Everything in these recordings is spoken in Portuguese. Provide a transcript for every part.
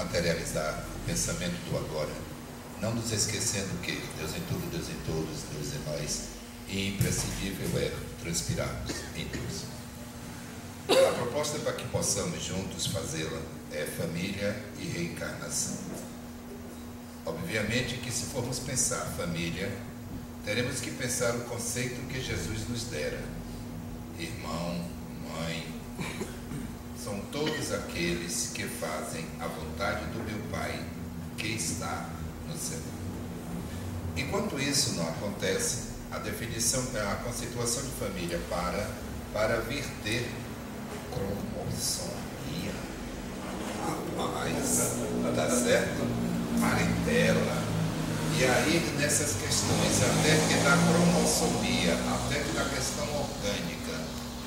materializar o pensamento do agora, não nos esquecendo que Deus em tudo, Deus em todos, Deus em nós, e imprescindível é transpirarmos em Deus. A proposta para que possamos juntos fazê-la é família e reencarnação. Obviamente que, se formos pensar família, teremos que pensar o conceito que Jesus nos dera. Irmão, mãe, são todos aqueles que fazem a vontade do meu Pai que está no céu. Enquanto isso não acontece, a conceituação de família para vir ter cromossomia. Rapaz, tá certo? Parentela. E aí, nessas questões, até que da cromossomia, até que da questão orgânica,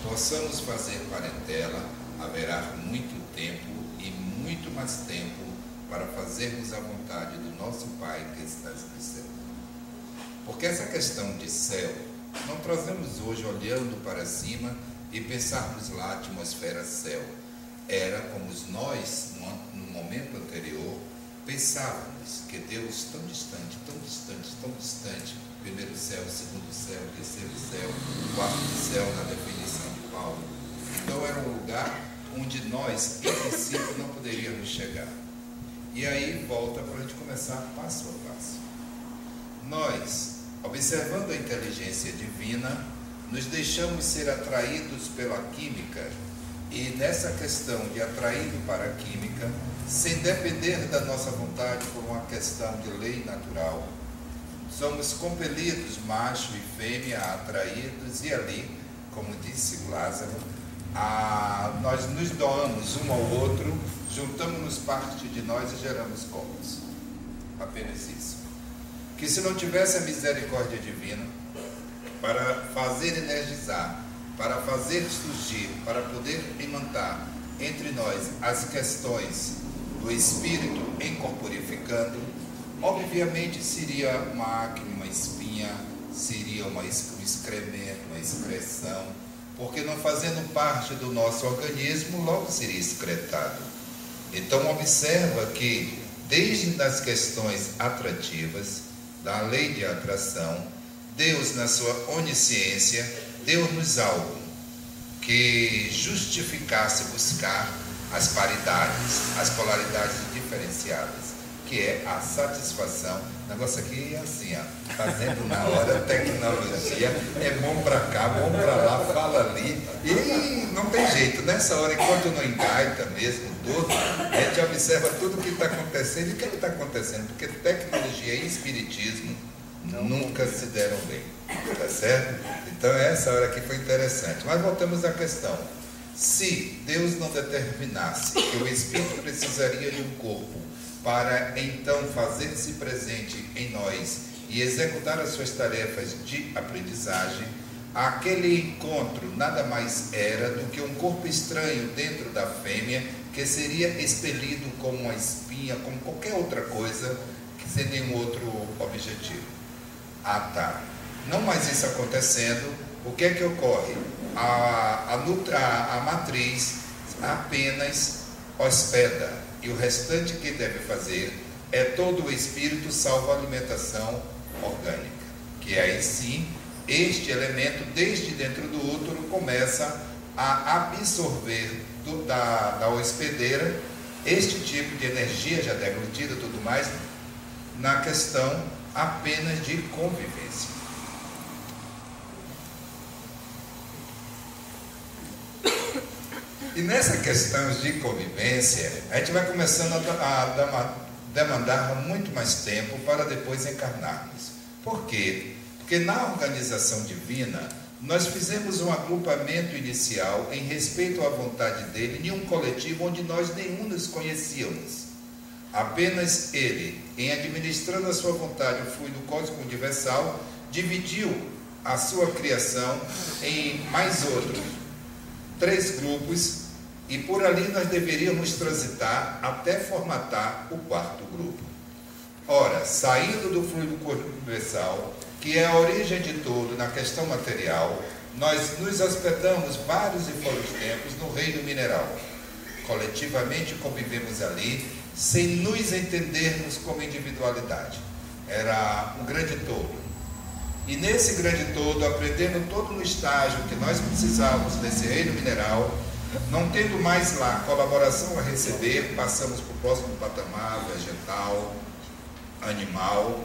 possamos fazer parentela, haverá muito tempo e muito mais tempo para fazermos a vontade do nosso Pai que está no céu. Porque essa questão de céu, não trazemos hoje olhando para cima e pensarmos lá a atmosfera céu. Era como nós, no momento anterior, pensávamos que Deus tão distante, tão distante, tão distante, primeiro céu, segundo céu, terceiro céu, quarto céu, na definição de Paulo. Então era um lugar onde nós, em princípio, não poderíamos chegar. E aí volta para a gente começar passo a passo. Nós, observando a inteligência divina, nos deixamos ser atraídos pela química, e nessa questão de atraído para a química, sem depender da nossa vontade por uma questão de lei natural, somos compelidos, macho e fêmea, atraídos, e ali, como disse Lázaro, nós nos doamos um ao outro, juntamos-nos parte de nós e geramos corpos. Apenas isso. Que se não tivesse a misericórdia divina, para fazer energizar, para fazer surgir, para poder imantar entre nós as questões do espírito incorporificando, obviamente seria uma acne, uma espinha, seria um excremento, uma excreção, porque não fazendo parte do nosso organismo, logo seria excretado. Então observa que, desde as questões atrativas, da lei de atração, Deus, na sua onisciência, deu-nos algo que justificasse buscar as paridades, as polaridades diferenciadas, que é a satisfação. O negócio aqui é assim, ó, fazendo na hora, tecnologia, é bom para cá, bom para lá, fala ali, e não tem jeito, nessa hora, enquanto não engaita mesmo, tudo, a gente observa tudo o que está acontecendo. E o que está acontecendo? Porque tecnologia e espiritismo nunca se deram bem, tá certo? Então essa hora aqui foi interessante. Mas voltamos à questão. Se Deus não determinasse que o espírito precisaria de um corpo para então fazer-se presente em nós e executar as suas tarefas de aprendizagem, aquele encontro nada mais era do que um corpo estranho dentro da fêmea, que seria expelido como uma espinha, como qualquer outra coisa, que sem nenhum outro objetivo. Ah, tá. Não mais isso acontecendo, o que é que ocorre? A matriz apenas hospeda, e o restante que deve fazer é todo o espírito, salvo a alimentação orgânica, que aí sim, este elemento, desde dentro do útero, começa a absorver da hospedeira este tipo de energia já deglutida e tudo mais, na questão apenas de convivência. E nessa questão de convivência, a gente vai começando a demandar muito mais tempo para depois encarnarmos. Por quê? Porque na organização divina, nós fizemos um agrupamento inicial em respeito à vontade dele, em um coletivo onde nós nenhum nos conhecíamos. Apenas ele, em administrando a sua vontade, o fluido cósmico universal, dividiu a sua criação em mais outros 3 grupos, e por ali nós deveríamos transitar até formatar o 4º grupo. Ora, saindo do fluido cósmico universal, que é a origem de tudo na questão material, nós nos hospedamos vários e fora os tempos no reino mineral. Coletivamente convivemos ali, sem nos entendermos como individualidade. Era um grande todo. E nesse grande todo, aprendendo todo no estágio que nós precisávamos nesse reino mineral, não tendo mais lá colaboração a receber, passamos para o próximo patamar, vegetal, animal,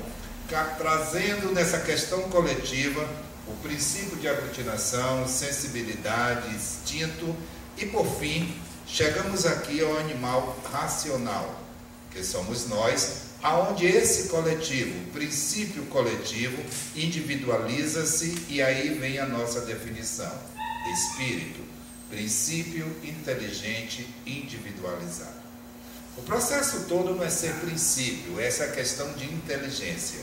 trazendo nessa questão coletiva o princípio de aglutinação, sensibilidade, instinto e, por fim, chegamos aqui ao animal racional, que somos nós, aonde esse coletivo, princípio coletivo, individualiza-se e aí vem a nossa definição. Espírito, princípio inteligente individualizado. O processo todo não é ser princípio, essa é a questão de inteligência.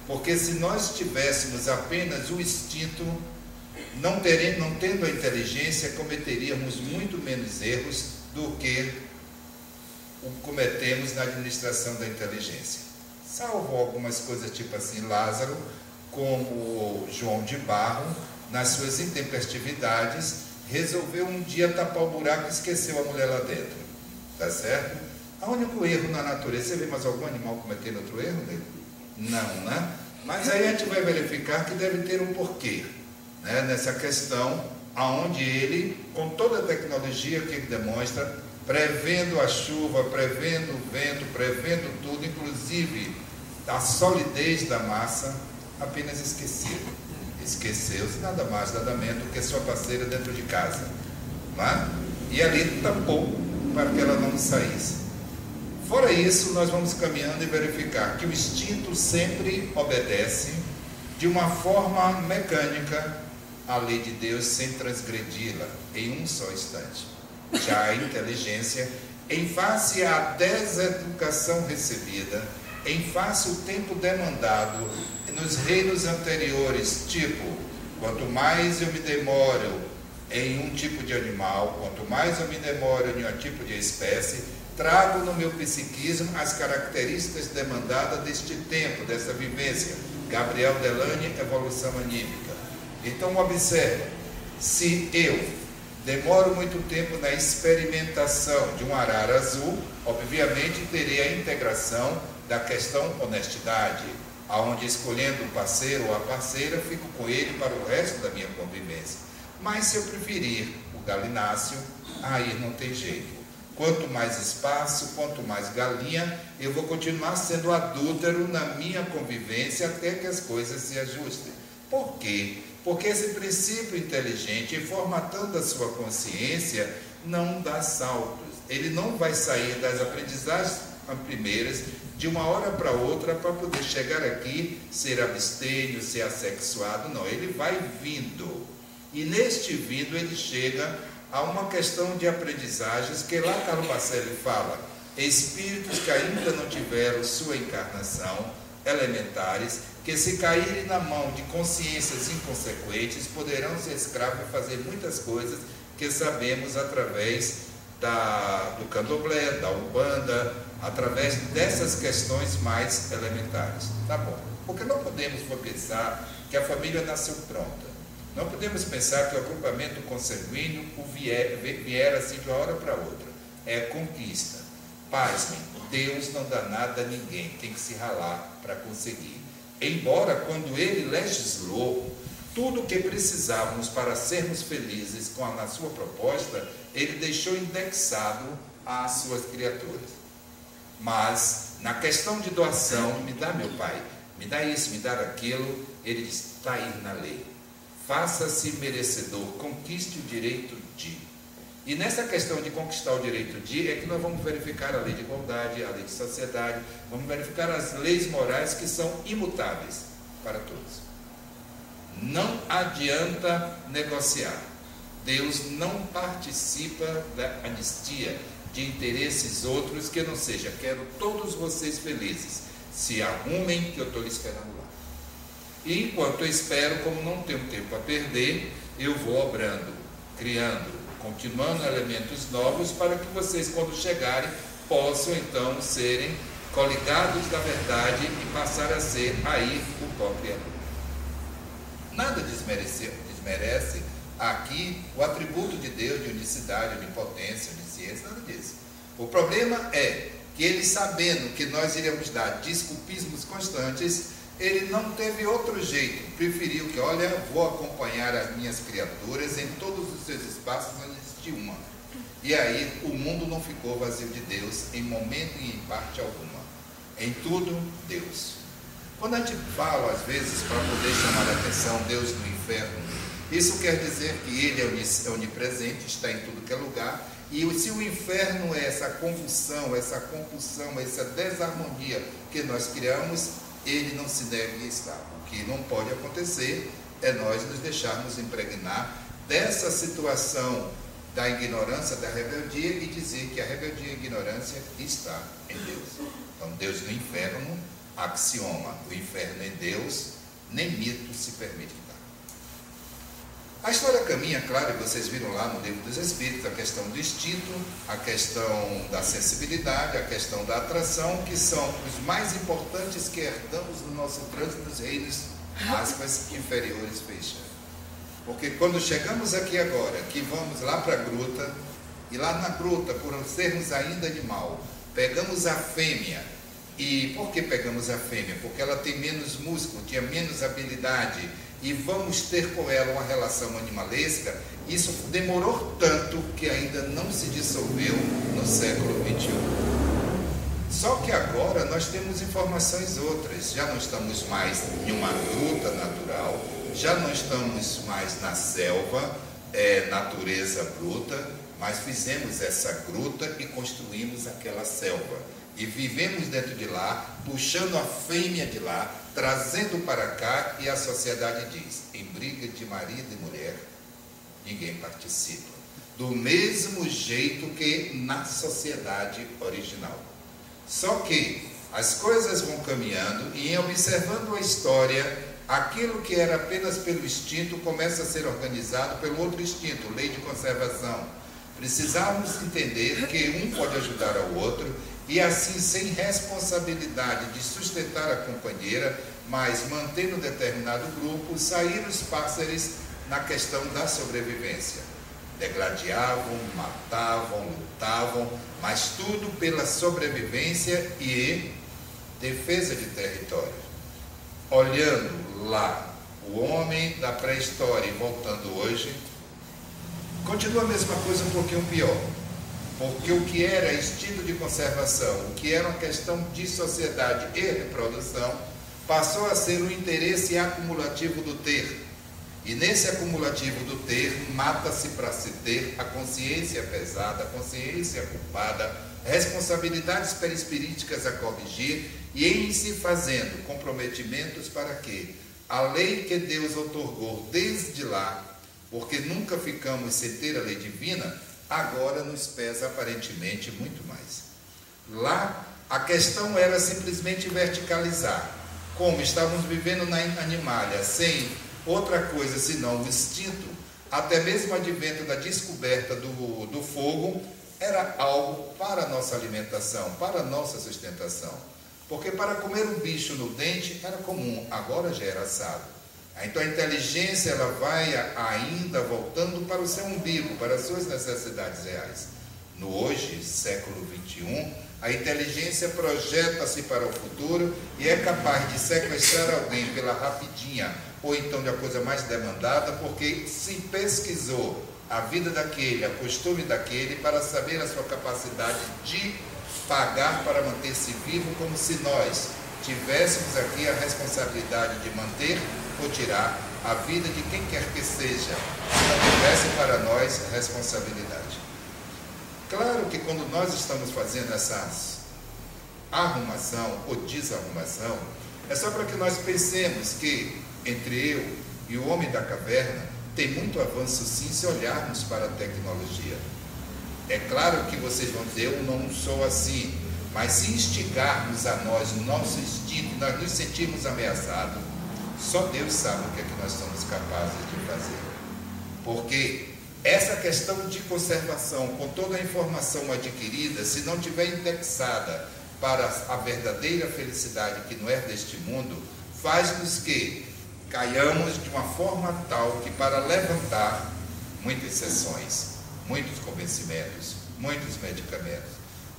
Porque se nós tivéssemos apenas o instinto, não tendo a inteligência, cometeríamos muito menos erros do que cometemos na administração da inteligência. Salvo algumas coisas tipo assim, Lázaro, como João de Barro, nas suas intempestividades, resolveu um dia tapar o buraco e esqueceu a mulher lá dentro. Tá certo? O único erro na natureza, você vê mais algum animal cometendo outro erro dele? Não, né? Mas aí a gente vai verificar que deve ter um porquê, né? Nessa questão, aonde ele, com toda a tecnologia que ele demonstra, prevendo a chuva, prevendo o vento, prevendo tudo, inclusive a solidez da massa, apenas esqueceu. Esqueceu-se nada mais, nada menos do que sua parceira dentro de casa. Né? E ali tampou para que ela não saísse. Fora isso, nós vamos caminhando e verificar que o instinto sempre obedece de uma forma mecânica à lei de Deus sem transgredi-la em um só instante. Já a inteligência, em face à deseducação recebida, em face ao tempo demandado nos reinos anteriores, tipo, quanto mais eu me demoro em um tipo de animal, quanto mais eu me demoro em um tipo de espécie, trago no meu psiquismo as características demandadas deste tempo, dessa vivência. Gabriel Delany, evolução anímica. Então observe, se eu demoro muito tempo na experimentação de um arara azul, obviamente terei a integração da questão honestidade, aonde escolhendo o parceiro ou a parceira, fico com ele para o resto da minha convivência. Mas se eu preferir o galináceo, aí não tem jeito. Quanto mais espaço, quanto mais galinha, eu vou continuar sendo adúltero na minha convivência até que as coisas se ajustem. Por quê? Porque esse princípio inteligente, formatando a sua consciência, não dá saltos. Ele não vai sair das aprendizagens primeiras de uma hora para outra para poder chegar aqui, ser abstêmio, ser assexuado. Não, ele vai vindo. E neste vindo ele chega a uma questão de aprendizagens que lá Carlo Pacelli fala, espíritos que ainda não tiveram sua encarnação, elementares, que se caírem na mão de consciências inconsequentes, poderão ser escravos e fazer muitas coisas que sabemos através do candomblé, da umbanda, através dessas questões mais elementares. Tá bom, porque não podemos pensar que a família nasceu pronta. Não podemos pensar que o agrupamento consanguíneo vier assim de uma hora para outra. É conquista. Pasmem, Deus não dá nada a ninguém, tem que se ralar para conseguir. Embora, quando Ele legislou, tudo o que precisávamos para sermos felizes na sua proposta, Ele deixou indexado às suas criaturas. Mas, na questão de doação, me dá meu pai, me dá isso, me dá aquilo, Ele diz, está aí na lei. Faça-se merecedor, conquiste o direito de. E nessa questão de conquistar o direito de, é que nós vamos verificar a lei de igualdade, a lei de sociedade, vamos verificar as leis morais que são imutáveis para todos. Não adianta negociar. Deus não participa da anistia de interesses outros que não seja, quero todos vocês felizes, se arrumem que eu estou lhe esperando lá. E enquanto eu espero, como não tenho tempo a perder, eu vou obrando, criando, continuando elementos novos para que vocês, quando chegarem, possam então serem coligados da verdade e passar a ser aí o próprio amor. Nada desmerece aqui o atributo de Deus, de unicidade, onipotência, onisciência, nada disso. O problema é que ele, sabendo que nós iríamos dar desculpismos constantes, ele não teve outro jeito, preferiu que, olha, vou acompanhar as minhas criaturas em todos os seus espaços onde existe uma. E aí o mundo não ficou vazio de Deus em momento e em parte alguma. Em tudo, Deus. Quando a gente fala, às vezes, para poder chamar a atenção, Deus no inferno, isso quer dizer que ele é onipresente, está em tudo que é lugar, e se o inferno é essa convulsão, essa compulsão, essa desarmonia que nós criamos, ele não se deve estar. O que não pode acontecer é nós nos deixarmos impregnar dessa situação da ignorância, da rebeldia, e dizer que a rebeldia e a ignorância está em Deus. Então, Deus no inferno, axioma, o inferno em Deus, nem mito se permite estar. A história caminha, claro, e vocês viram lá no Livro dos Espíritos, a questão do instinto, a questão da sensibilidade, a questão da atração, que são os mais importantes que herdamos no nosso trânsito dos reinos, aspas, inferiores, fecha. Porque quando chegamos aqui agora, que vamos lá para a gruta, e lá na gruta, por sermos ainda animal, pegamos a fêmea. E por que pegamos a fêmea? Porque ela tem menos músculo, tinha menos habilidade, e vamos ter com ela uma relação animalesca. Isso demorou tanto que ainda não se dissolveu no século XXI. Só que agora nós temos informações outras, já não estamos mais em uma gruta natural, já não estamos mais na selva, natureza bruta, mas fizemos essa gruta e construímos aquela selva. E vivemos dentro de lá, puxando a fêmea de lá, trazendo para cá, e a sociedade diz, em briga de marido e mulher, ninguém participa. Do mesmo jeito que na sociedade original. Só que as coisas vão caminhando e, em observando a história, aquilo que era apenas pelo instinto começa a ser organizado pelo outro instinto, lei de conservação. Precisamos entender que um pode ajudar ao outro e assim, sem responsabilidade de sustentar a companheira, mas mantendo determinado grupo, sair os pássaros na questão da sobrevivência. Degladiavam, matavam, lutavam, mas tudo pela sobrevivência e defesa de território. Olhando lá o homem da pré-história e voltando hoje, continua a mesma coisa, um pouquinho pior. Porque o que era instinto de conservação, o que era uma questão de sociedade e reprodução, passou a ser o interesse acumulativo do ter. E nesse acumulativo do ter, mata-se para se ter a consciência pesada, a consciência culpada, responsabilidades perispiríticas a corrigir, e em se fazendo comprometimentos para que a lei que Deus outorgou desde lá, porque nunca ficamos sem ter a lei divina, agora nos pesa aparentemente muito mais. Lá, a questão era simplesmente verticalizar. Como estávamos vivendo na animalha, sem outra coisa senão o instinto, até mesmo o advento da descoberta do fogo, era algo para a nossa alimentação, para a nossa sustentação. Porque para comer um bicho no dente era comum, agora já era assado. Então a inteligência ela vai ainda voltando para o seu umbigo, para as suas necessidades reais. No hoje, século XXI, a inteligência projeta-se para o futuro e é capaz de sequestrar alguém pela rapidinha ou então de a coisa mais demandada, porque se pesquisou a vida daquele, a costume daquele, para saber a sua capacidade de pagar para manter-se vivo, como se nós tivéssemos aqui a responsabilidade de manter ou tirar a vida de quem quer que seja, se não tivesse para nós responsabilidade. Claro que quando nós estamos fazendo essa arrumação ou desarrumação, é só para que nós pensemos que entre eu e o homem da caverna tem muito avanço sim se olharmos para a tecnologia. É claro que vocês vão dizer, eu não sou assim, mas se instigarmos a nós, o nosso instinto, nós nos sentirmos ameaçados, só Deus sabe o que é que nós somos capazes de fazer. Porque essa questão de conservação, com toda a informação adquirida, se não tiver indexada para a verdadeira felicidade que não é deste mundo, faz-nos que caiamos de uma forma tal que para levantar muitas sessões, muitos convencimentos, muitos medicamentos,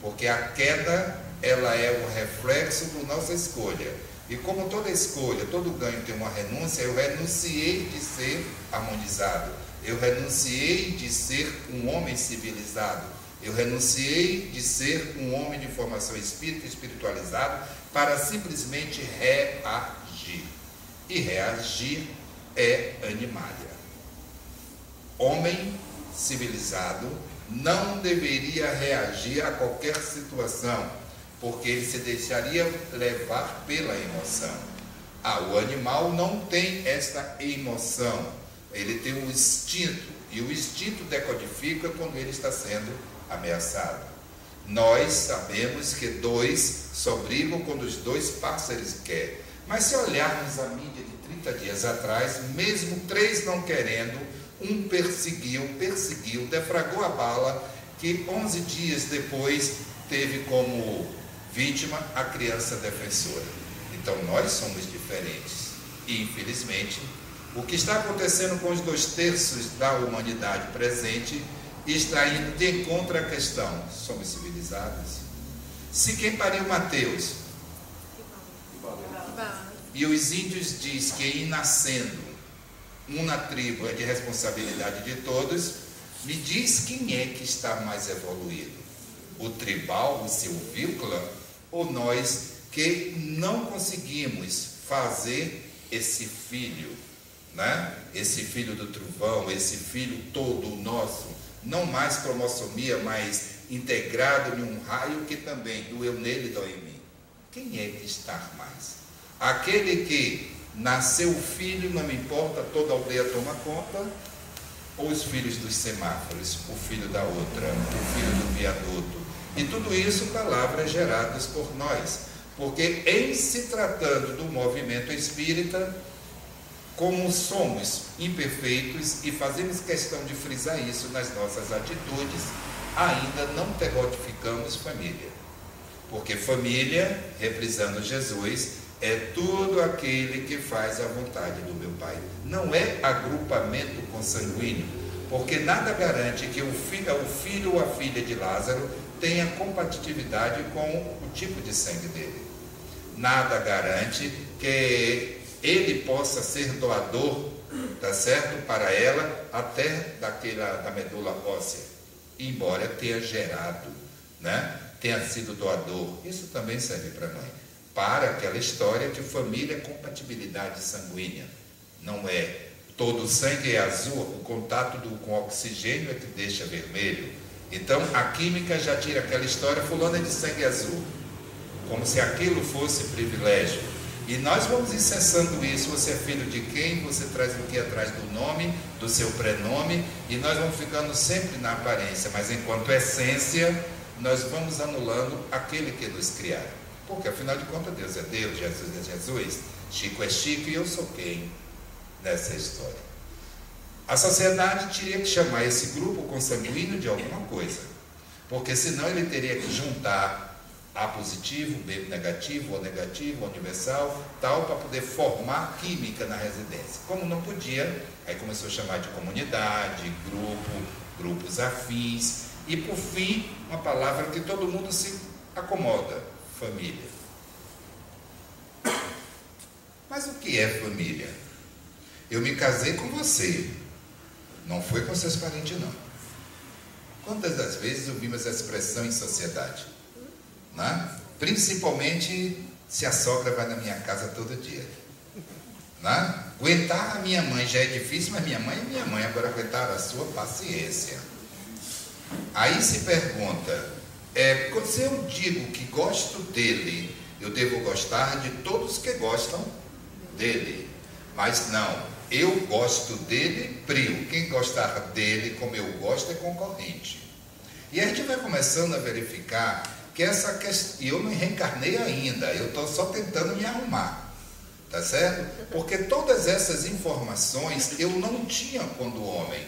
porque a queda, ela é o reflexo da nossa escolha. E como toda escolha, todo ganho tem uma renúncia, eu renunciei de ser harmonizado, eu renunciei de ser um homem civilizado, eu renunciei de ser um homem de formação espírita, espiritualizado, para simplesmente reagir. E reagir é animália. Homem civilizado não deveria reagir a qualquer situação, porque ele se deixaria levar pela emoção. O animal não tem esta emoção, ele tem um instinto, e o instinto decodifica quando ele está sendo ameaçado. Nós sabemos que dois só brigam quando os dois parceiros querem, mas se olharmos a mídia de 30 dias atrás, mesmo 3 não querendo, um perseguiu, defragou a bala, que 11 dias depois teve como vítima a criança defensora. Então nós somos diferentes. E infelizmente, o que está acontecendo com os 2/3 da humanidade presente está indo de encontro à questão: somos civilizados? Se quem pariu Mateus e os índios diz que ir nascendo uma tribo é de responsabilidade de todos, me diz quem é que está mais evoluído: o tribal, o silvícola, ou nós que não conseguimos fazer esse filho, né? Esse filho do trovão, esse filho todo nosso, não mais cromossomia, mas integrado em um raio que também doeu nele e dói em mim. Quem é que está mais? Aquele que nasceu o filho, não me importa, toda a aldeia toma conta, ou os filhos dos semáforos, o filho da outra, o filho do viaduto. E tudo isso, palavras geradas por nós, porque em se tratando do movimento espírita, como somos imperfeitos, e fazemos questão de frisar isso nas nossas atitudes, ainda não decodificamos família. Porque família, reprisando Jesus, é tudo aquele que faz a vontade do meu Pai. Não é agrupamento consanguíneo, porque nada garante que o filho ou a filha de Lázaro tenha compatibilidade com o tipo de sangue dele. Nada garante que ele possa ser doador, tá certo, para ela, até da medula óssea, embora tenha gerado, né? Tenha sido doador. Isso também serve para nós, para aquela história de família, compatibilidade sanguínea. Não é todo o sangue é azul, o contato com oxigênio é que deixa vermelho. Então a química já tira aquela história: fulano é de sangue azul, como se aquilo fosse privilégio. E nós vamos incensando isso: você é filho de quem, você traz o que atrás do nome, do seu prenome, e nós vamos ficando sempre na aparência, mas enquanto essência, nós vamos anulando aquele que nos criaram. Porque afinal de contas, Deus é Deus, Jesus é Jesus, Chico é Chico, e eu sou quem nessa história? A sociedade teria que chamar esse grupo consanguíneo de alguma coisa, porque senão ele teria que juntar A positivo, B negativo, O universal, tal, para poder formar química na residência. Como não podia, aí começou a chamar de comunidade, grupos afins, e por fim, uma palavra que todo mundo se acomoda: família. Mas o que é família? Eu me casei com você, não foi com seus parentes, não. Quantas das vezes ouvimos essa expressão em sociedade? Né? Principalmente se a sogra vai na minha casa todo dia. Né? Aguentar a minha mãe já é difícil, mas minha mãe é minha mãe, agora aguentar a sua, paciência. Aí se pergunta, se eu digo que gosto dele, eu devo gostar de todos que gostam dele. Mas não, eu gosto dele, prio. Quem gostar dele como eu gosto é concorrente. E a gente vai começando a verificar que essa questão, e eu não reencarnei ainda, eu estou só tentando me arrumar, tá certo? Porque todas essas informações eu não tinha quando homem.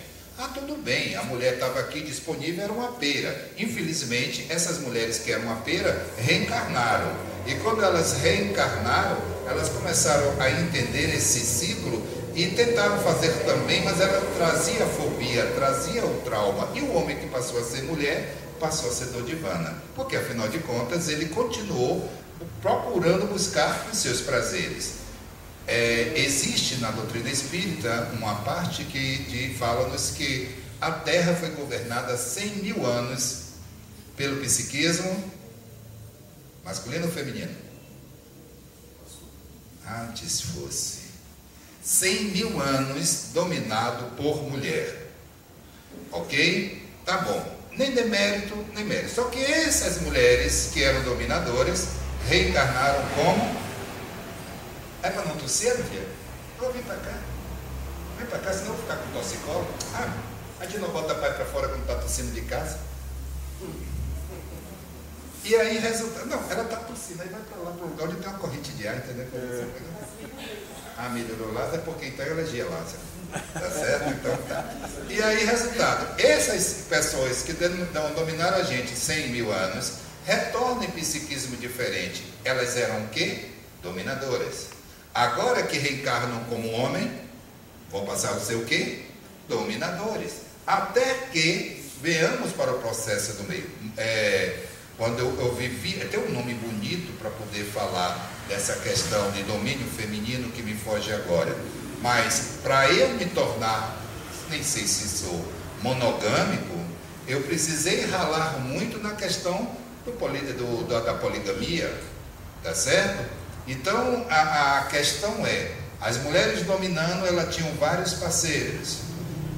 Tudo bem, a mulher estava aqui disponível, era uma pera. Infelizmente, essas mulheres que eram uma pera reencarnaram. E quando elas reencarnaram, elas começaram a entender esse ciclo e tentaram fazer também, mas ela trazia a fobia, trazia o trauma. E o homem que passou a ser mulher passou a ser Dodivana, porque afinal de contas ele continuou procurando buscar os seus prazeres. Existe na doutrina espírita uma parte que fala-nos que a Terra foi governada 100 mil anos pelo psiquismo masculino ou feminino? Antes fosse 100 mil anos dominado por mulher. Ok? Tá bom. Nem demérito, nem mérito. Só que essas mulheres que eram dominadoras reencarnaram como? É para não tossir, minha filha? Vem para cá. Vem para cá, senão eu vou ficar com toxicólogo. A gente não bota pai para fora quando está tossindo de casa. E aí resulta. Não, ela está tossindo, aí vai para lá, para o lugar onde tem uma corrente de ar, entendeu? Melhorou Lázaro, é porque então eu elegi Lázaro. Tá certo? Então tá. E aí, resultado, essas pessoas que dominaram a gente 100 mil anos, retornam em psiquismo diferente. Elas eram o quê? Dominadoras. Agora que reencarnam como homem, vão passar a ser o quê? Dominadores. Até que venhamos para o processo do meio. Quando eu vivi, tem um nome bonito para poder falar dessa questão de domínio feminino que me foge agora. Mas para eu me tornar, nem sei se sou monogâmico, eu precisei ralar muito na questão da poligamia, tá certo? Então a questão as mulheres dominando, elas tinham vários parceiros.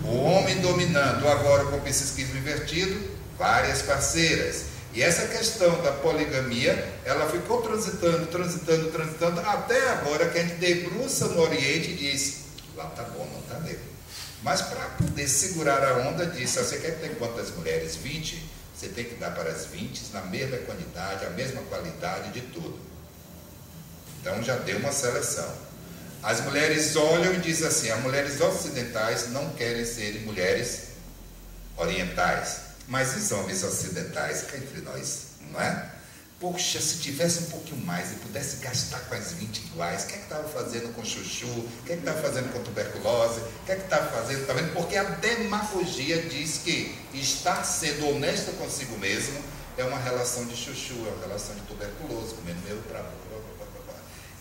O homem dominando, agora com o psiquismo invertido, várias parceiras. E essa questão da poligamia, ela ficou transitando, até agora que a gente debruça no Oriente e diz, lá tá bom, não tá nego. Mas para poder segurar a onda, disse, você quer ter quantas mulheres? 20? Você tem que dar para as 20 na mesma quantidade, a mesma qualidade de tudo. Então já deu uma seleção. As mulheres olham e dizem assim, as mulheres ocidentais não querem ser mulheres orientais. Mas os homens ocidentais, cá entre nós, não é? Poxa, se tivesse um pouquinho mais e pudesse gastar com as 20 iguais, o que é que estava fazendo com chuchu? O que é que estava fazendo com tuberculose? O que é que estava fazendo? Tá vendo? Porque a demagogia diz que estar sendo honesto consigo mesmo é uma relação de chuchu, é uma relação de tuberculose, comendo meu para.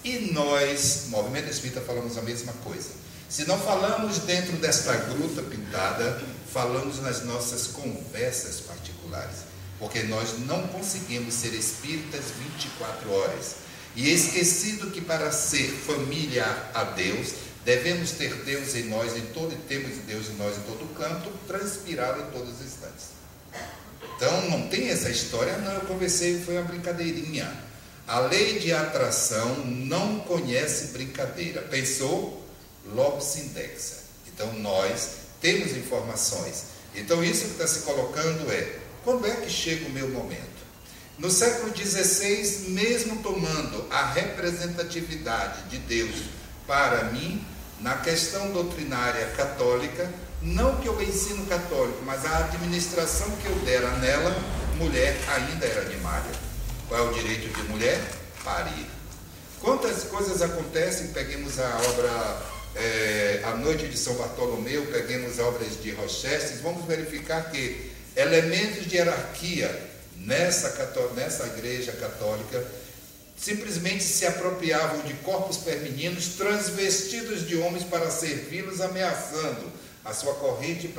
E nós, Movimento Espírita, falamos a mesma coisa. Se não falamos dentro desta gruta pintada, falamos nas nossas conversas particulares, porque nós não conseguimos ser espíritas 24 horas. E esquecido que para ser família a Deus, devemos ter Deus em nós em todo, e temos Deus em nós em todo canto, transpirá-lo em todos os instantes. Então não tem essa história, não, eu conversei, foi uma brincadeirinha. A lei de atração não conhece brincadeira. Pensou? Logo se indexa. Então nós temos informações. Então isso que está se colocando quando é que chega o meu momento? No século XVI, mesmo tomando a representatividade de Deus para mim, na questão doutrinária católica, não que eu ensino católico, mas a administração que eu dera nela, mulher ainda era animária. Qual é o direito de mulher? Parir. Quantas coisas acontecem? Peguemos a obra A Noite de São Bartolomeu, peguemos obras de Rochestes, vamos verificar que elementos de hierarquia nessa igreja católica simplesmente se apropriavam de corpos femininos transvestidos de homens para servi-los, ameaçando a sua corrente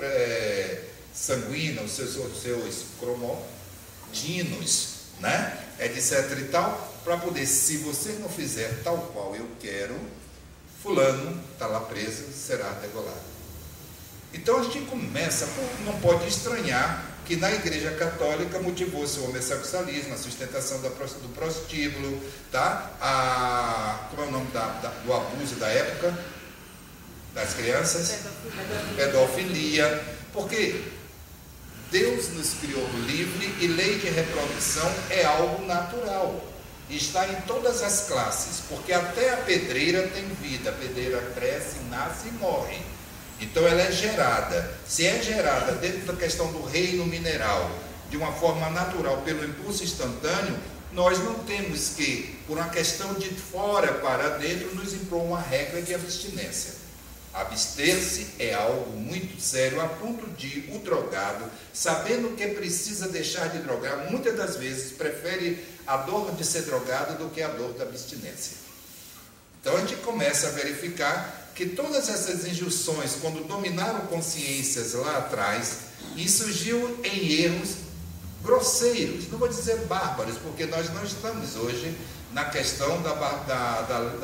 sanguínea, os seus cromotinos, né? Etc e tal, para poder, se você não fizer tal qual eu quero, fulano está lá preso, será degolado. Então a gente começa, não pode estranhar que na Igreja Católica motivou-se o homossexualismo, a sustentação do prostíbulo, tá? Como é o nome do abuso da época das crianças? Pedofilia. Porque Deus nos criou livre e lei de reprodução é algo natural. Está em todas as classes, porque até a pedreira tem vida. A pedreira cresce, nasce e morre. Então ela é gerada. Se é gerada dentro da questão do reino mineral, de uma forma natural, pelo impulso instantâneo, nós não temos que, por uma questão de fora para dentro, nos impor uma regra de abstinência. Abster-se é algo muito sério, a ponto de o drogado, sabendo que precisa deixar de drogar, muitas das vezes prefere a dor de ser drogado do que a dor da abstinência. Então a gente começa a verificar que todas essas injunções, quando dominaram consciências lá atrás, e surgiu em erros grosseiros, não vou dizer bárbaros, porque nós não estamos hoje na questão da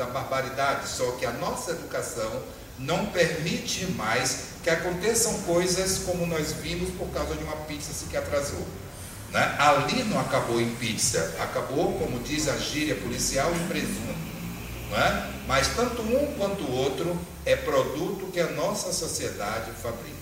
barbaridade, só que a nossa educação não permite mais que aconteçam coisas como nós vimos por causa de uma pizza que atrasou. Né? Ali não acabou em pizza, acabou, como diz a gíria policial, em presunto. Não é? Mas tanto um quanto o outro é produto que a nossa sociedade fabrica.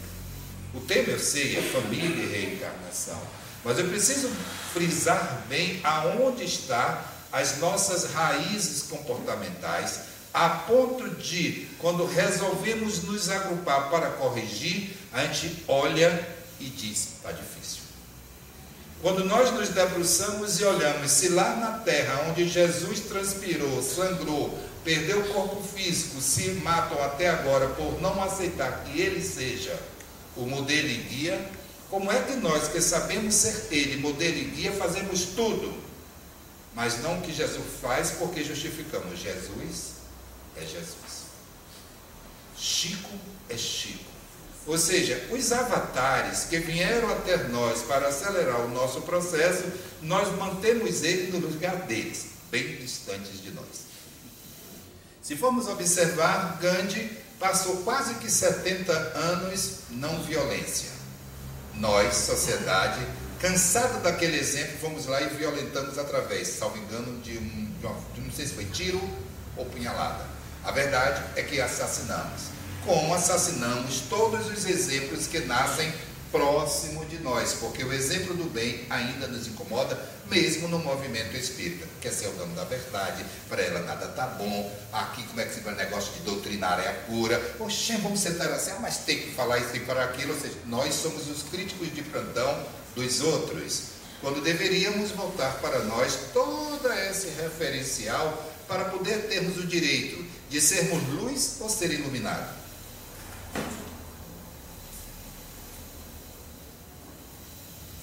O tema eu sei é família e reencarnação, mas eu preciso frisar bem aonde está as nossas raízes comportamentais, a ponto de, quando resolvemos nos agrupar para corrigir, a gente olha e diz, está difícil. Quando nós nos debruçamos e olhamos, se lá na terra onde Jesus transpirou, sangrou, perdeu o corpo físico, se matam até agora por não aceitar que ele seja o modelo e guia, como é que nós que sabemos ser ele, modelo e guia, fazemos tudo, mas não o que Jesus faz, porque justificamos Jesus é Jesus, Chico é Chico. Ou seja, os avatares que vieram até nós para acelerar o nosso processo, nós mantemos ele no lugar deles, bem distantes de nós. Se formos observar, Gandhi passou quase que 70 anos não violência. Nós, sociedade, cansado daquele exemplo, fomos lá e violentamos através, salvo engano, de não sei se foi tiro ou punhalada. A verdade é que assassinamos. Como assassinamos todos os exemplos que nascem próximo de nós, porque o exemplo do bem ainda nos incomoda, mesmo no movimento espírita. Quer ser o dono da verdade, para ela nada tá bom, aqui como é que se vai negócio de doutrinária pura, oxê, vamos sentar assim, mas tem que falar isso e para aquilo, ou seja, nós somos os críticos de plantão dos outros, quando deveríamos voltar para nós todo esse referencial para poder termos o direito de sermos luz ou ser iluminado.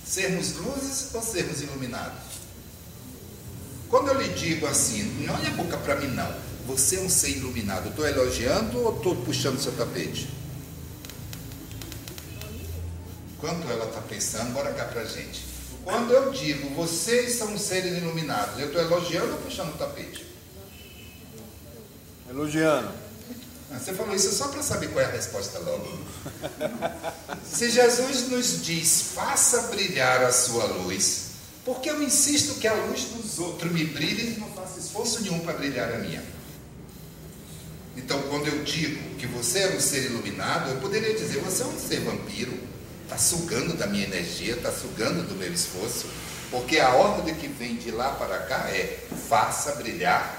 Sermos luzes ou sermos iluminados? Quando eu lhe digo assim, não olhe a boca para mim não, você é um ser iluminado, estou elogiando ou estou puxando seu tapete? Enquanto ela está pensando, bora cá para a gente. Quando eu digo, vocês são seres iluminados, eu estou elogiando ou puxando o tapete? Elogiando. Você falou isso só para saber qual é a resposta logo. Se Jesus nos diz, faça brilhar a sua luz, porque eu insisto que a luz dos outros me brilhe e não faço esforço nenhum para brilhar a minha? Então, quando eu digo que você é um ser iluminado, eu poderia dizer, você é um ser vampiro, está sugando da minha energia, está sugando do meu esforço, porque a ordem que vem de lá para cá é, faça brilhar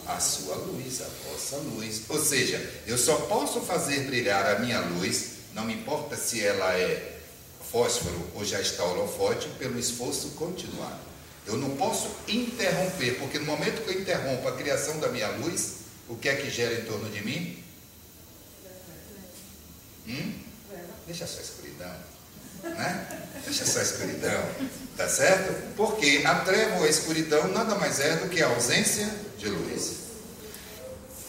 a sua luz, a vossa luz. Ou seja, eu só posso fazer brilhar a minha luz, não me importa se ela é fósforo ou já está holofote, pelo esforço continuado. Eu não posso interromper, porque no momento que eu interrompo a criação da minha luz, o que é que gera em torno de mim? Deixa só a escuridão, né? Deixa só a escuridão, tá certo? Porque a treva ou a escuridão nada mais é do que a ausência de luz.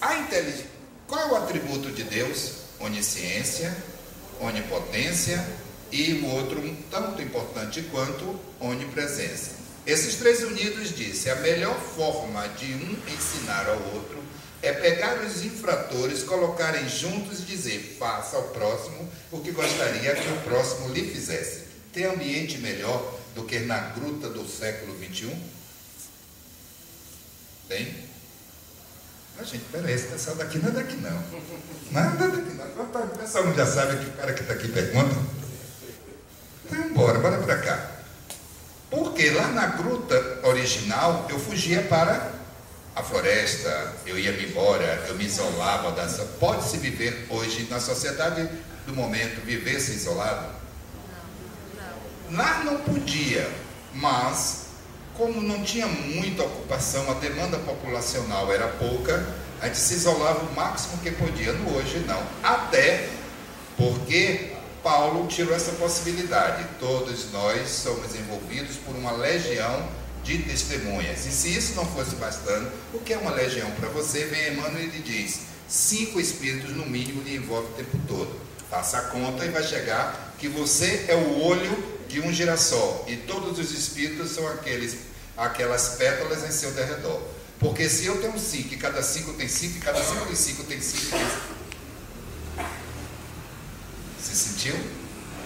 A inteligência, qual é o atributo de Deus? Onisciência, onipotência e o outro um tanto importante quanto onipresença. Esses três unidos disse, a melhor forma de um ensinar ao outro é pegar os infratores, colocarem juntos e dizer, faça ao próximo o que gostaria que o próximo lhe fizesse. Tem ambiente melhor do que na gruta do século XXI? Tem? A gente, peraí, esse pessoal daqui não é daqui não. Nada daqui não. O pessoal não já sabe que o cara que está aqui pergunta. Então, bora para cá. Porque lá na gruta original, eu fugia para a floresta, eu ia me embora, eu me isolava. Pode-se viver hoje, na sociedade do momento, viver-se isolado? Lá não podia, mas como não tinha muita ocupação, a demanda populacional era pouca, A gente se isolava o máximo que podia. No hoje, não. Até porque Paulo tirou essa possibilidade. Todos nós somos envolvidos por uma legião de testemunhas. E se isso não fosse bastante, o que é uma legião para você? Vem Emmanuel e lhe diz: 5 espíritos no mínimo lhe envolvem o tempo todo. Faça a conta e vai chegar que você é o olho de um girassol. E todos os espíritos são aquelas pétalas em seu derredor. Porque se eu tenho 5 e cada 5 tem 5 e cada 5 tem 5 tem 5 tem 5. Se sentiu?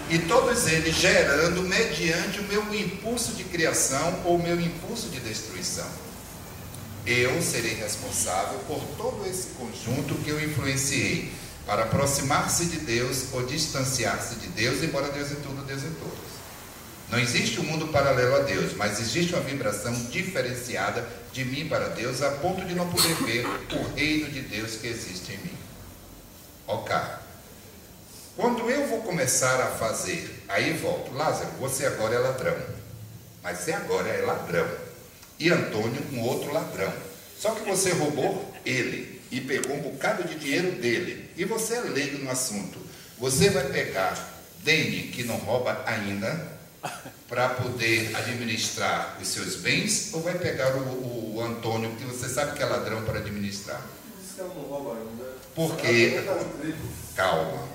E todos eles gerando mediante o meu impulso de criação ou o meu impulso de destruição. Eu serei responsável por todo esse conjunto que eu influenciei para aproximar-se de Deus ou distanciar-se de Deus, embora Deus em tudo, Deus em todos. Não existe um mundo paralelo a Deus, mas existe uma vibração diferenciada de mim para Deus, a ponto de não poder ver o reino de Deus que existe em mim. Ok. Quando eu vou começar a fazer, aí volto: Lázaro, você agora é ladrão. Mas você agora é ladrão. E Antônio, um outro ladrão. Só que você roubou ele e pegou um bocado de dinheiro dele. E você é leigo no assunto. Você vai pegar Dene, que não rouba ainda, para poder administrar os seus bens, ou vai pegar o Antônio, que você sabe que é ladrão, para administrar? Isso que ela não rouba ainda. Porque... Calma.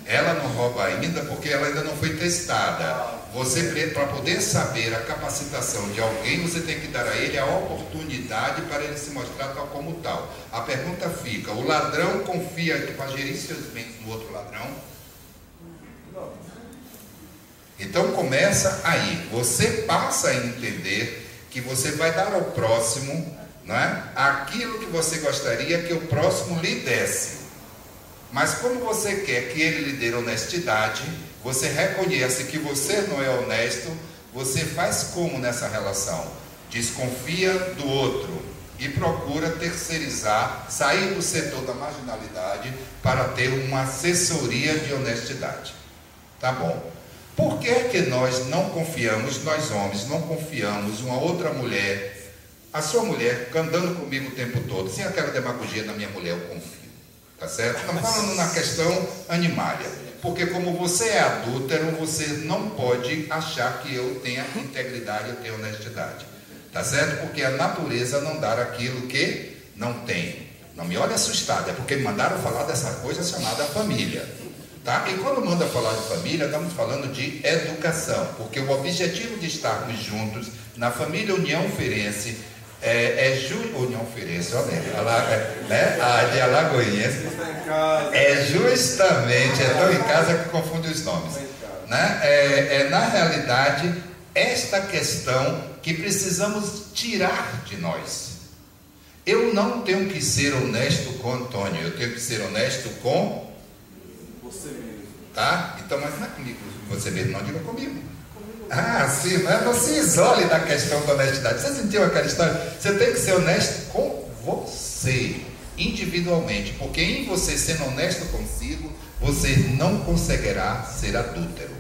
Ela não rouba ainda porque ela ainda não foi testada. Você, para poder saber a capacitação de alguém, você tem que dar a ele a oportunidade para ele se mostrar tal como tal. A pergunta fica: o ladrão confia para gerir seus bens no outro ladrão? Não. Então começa aí. Você passa a entender que você vai dar ao próximo, não é, aquilo que você gostaria que o próximo lhe desse. Mas como você quer que ele lhe dê honestidade, você reconhece que você não é honesto, você faz como nessa relação? Desconfia do outro e procura terceirizar, sair do setor da marginalidade para ter uma assessoria de honestidade. Tá bom. Por que nós não confiamos, nós homens, não confiamos uma outra mulher, a sua mulher, andando comigo o tempo todo, sem aquela demagogia da minha mulher, eu confio. Tá certo? Estamos falando na questão animália. Porque como você é adúltero, você não pode achar que eu tenha integridade, eu tenho honestidade. Tá certo? Porque a natureza não dá aquilo que não tem. Não me olhe assustado, é porque me mandaram falar dessa coisa chamada família. Tá? E quando manda falar de família, estamos falando de educação. Porque o objetivo de estarmos juntos na família União Ferense União Ferense, olha, né? A de Alagoinhas é justamente, tão em casa que confunde os nomes, né? Na realidade esta questão que precisamos tirar de nós. Eu não tenho que ser honesto com Antônio, eu tenho que ser honesto com você mesmo, tá? Então, mas não é comigo, você mesmo, não diga comigo. Ah, sim, mas não se isole da questão da honestidade. Você sentiu aquela história? Você tem que ser honesto com você, individualmente, porque em você sendo honesto consigo, você não conseguirá ser adúltero,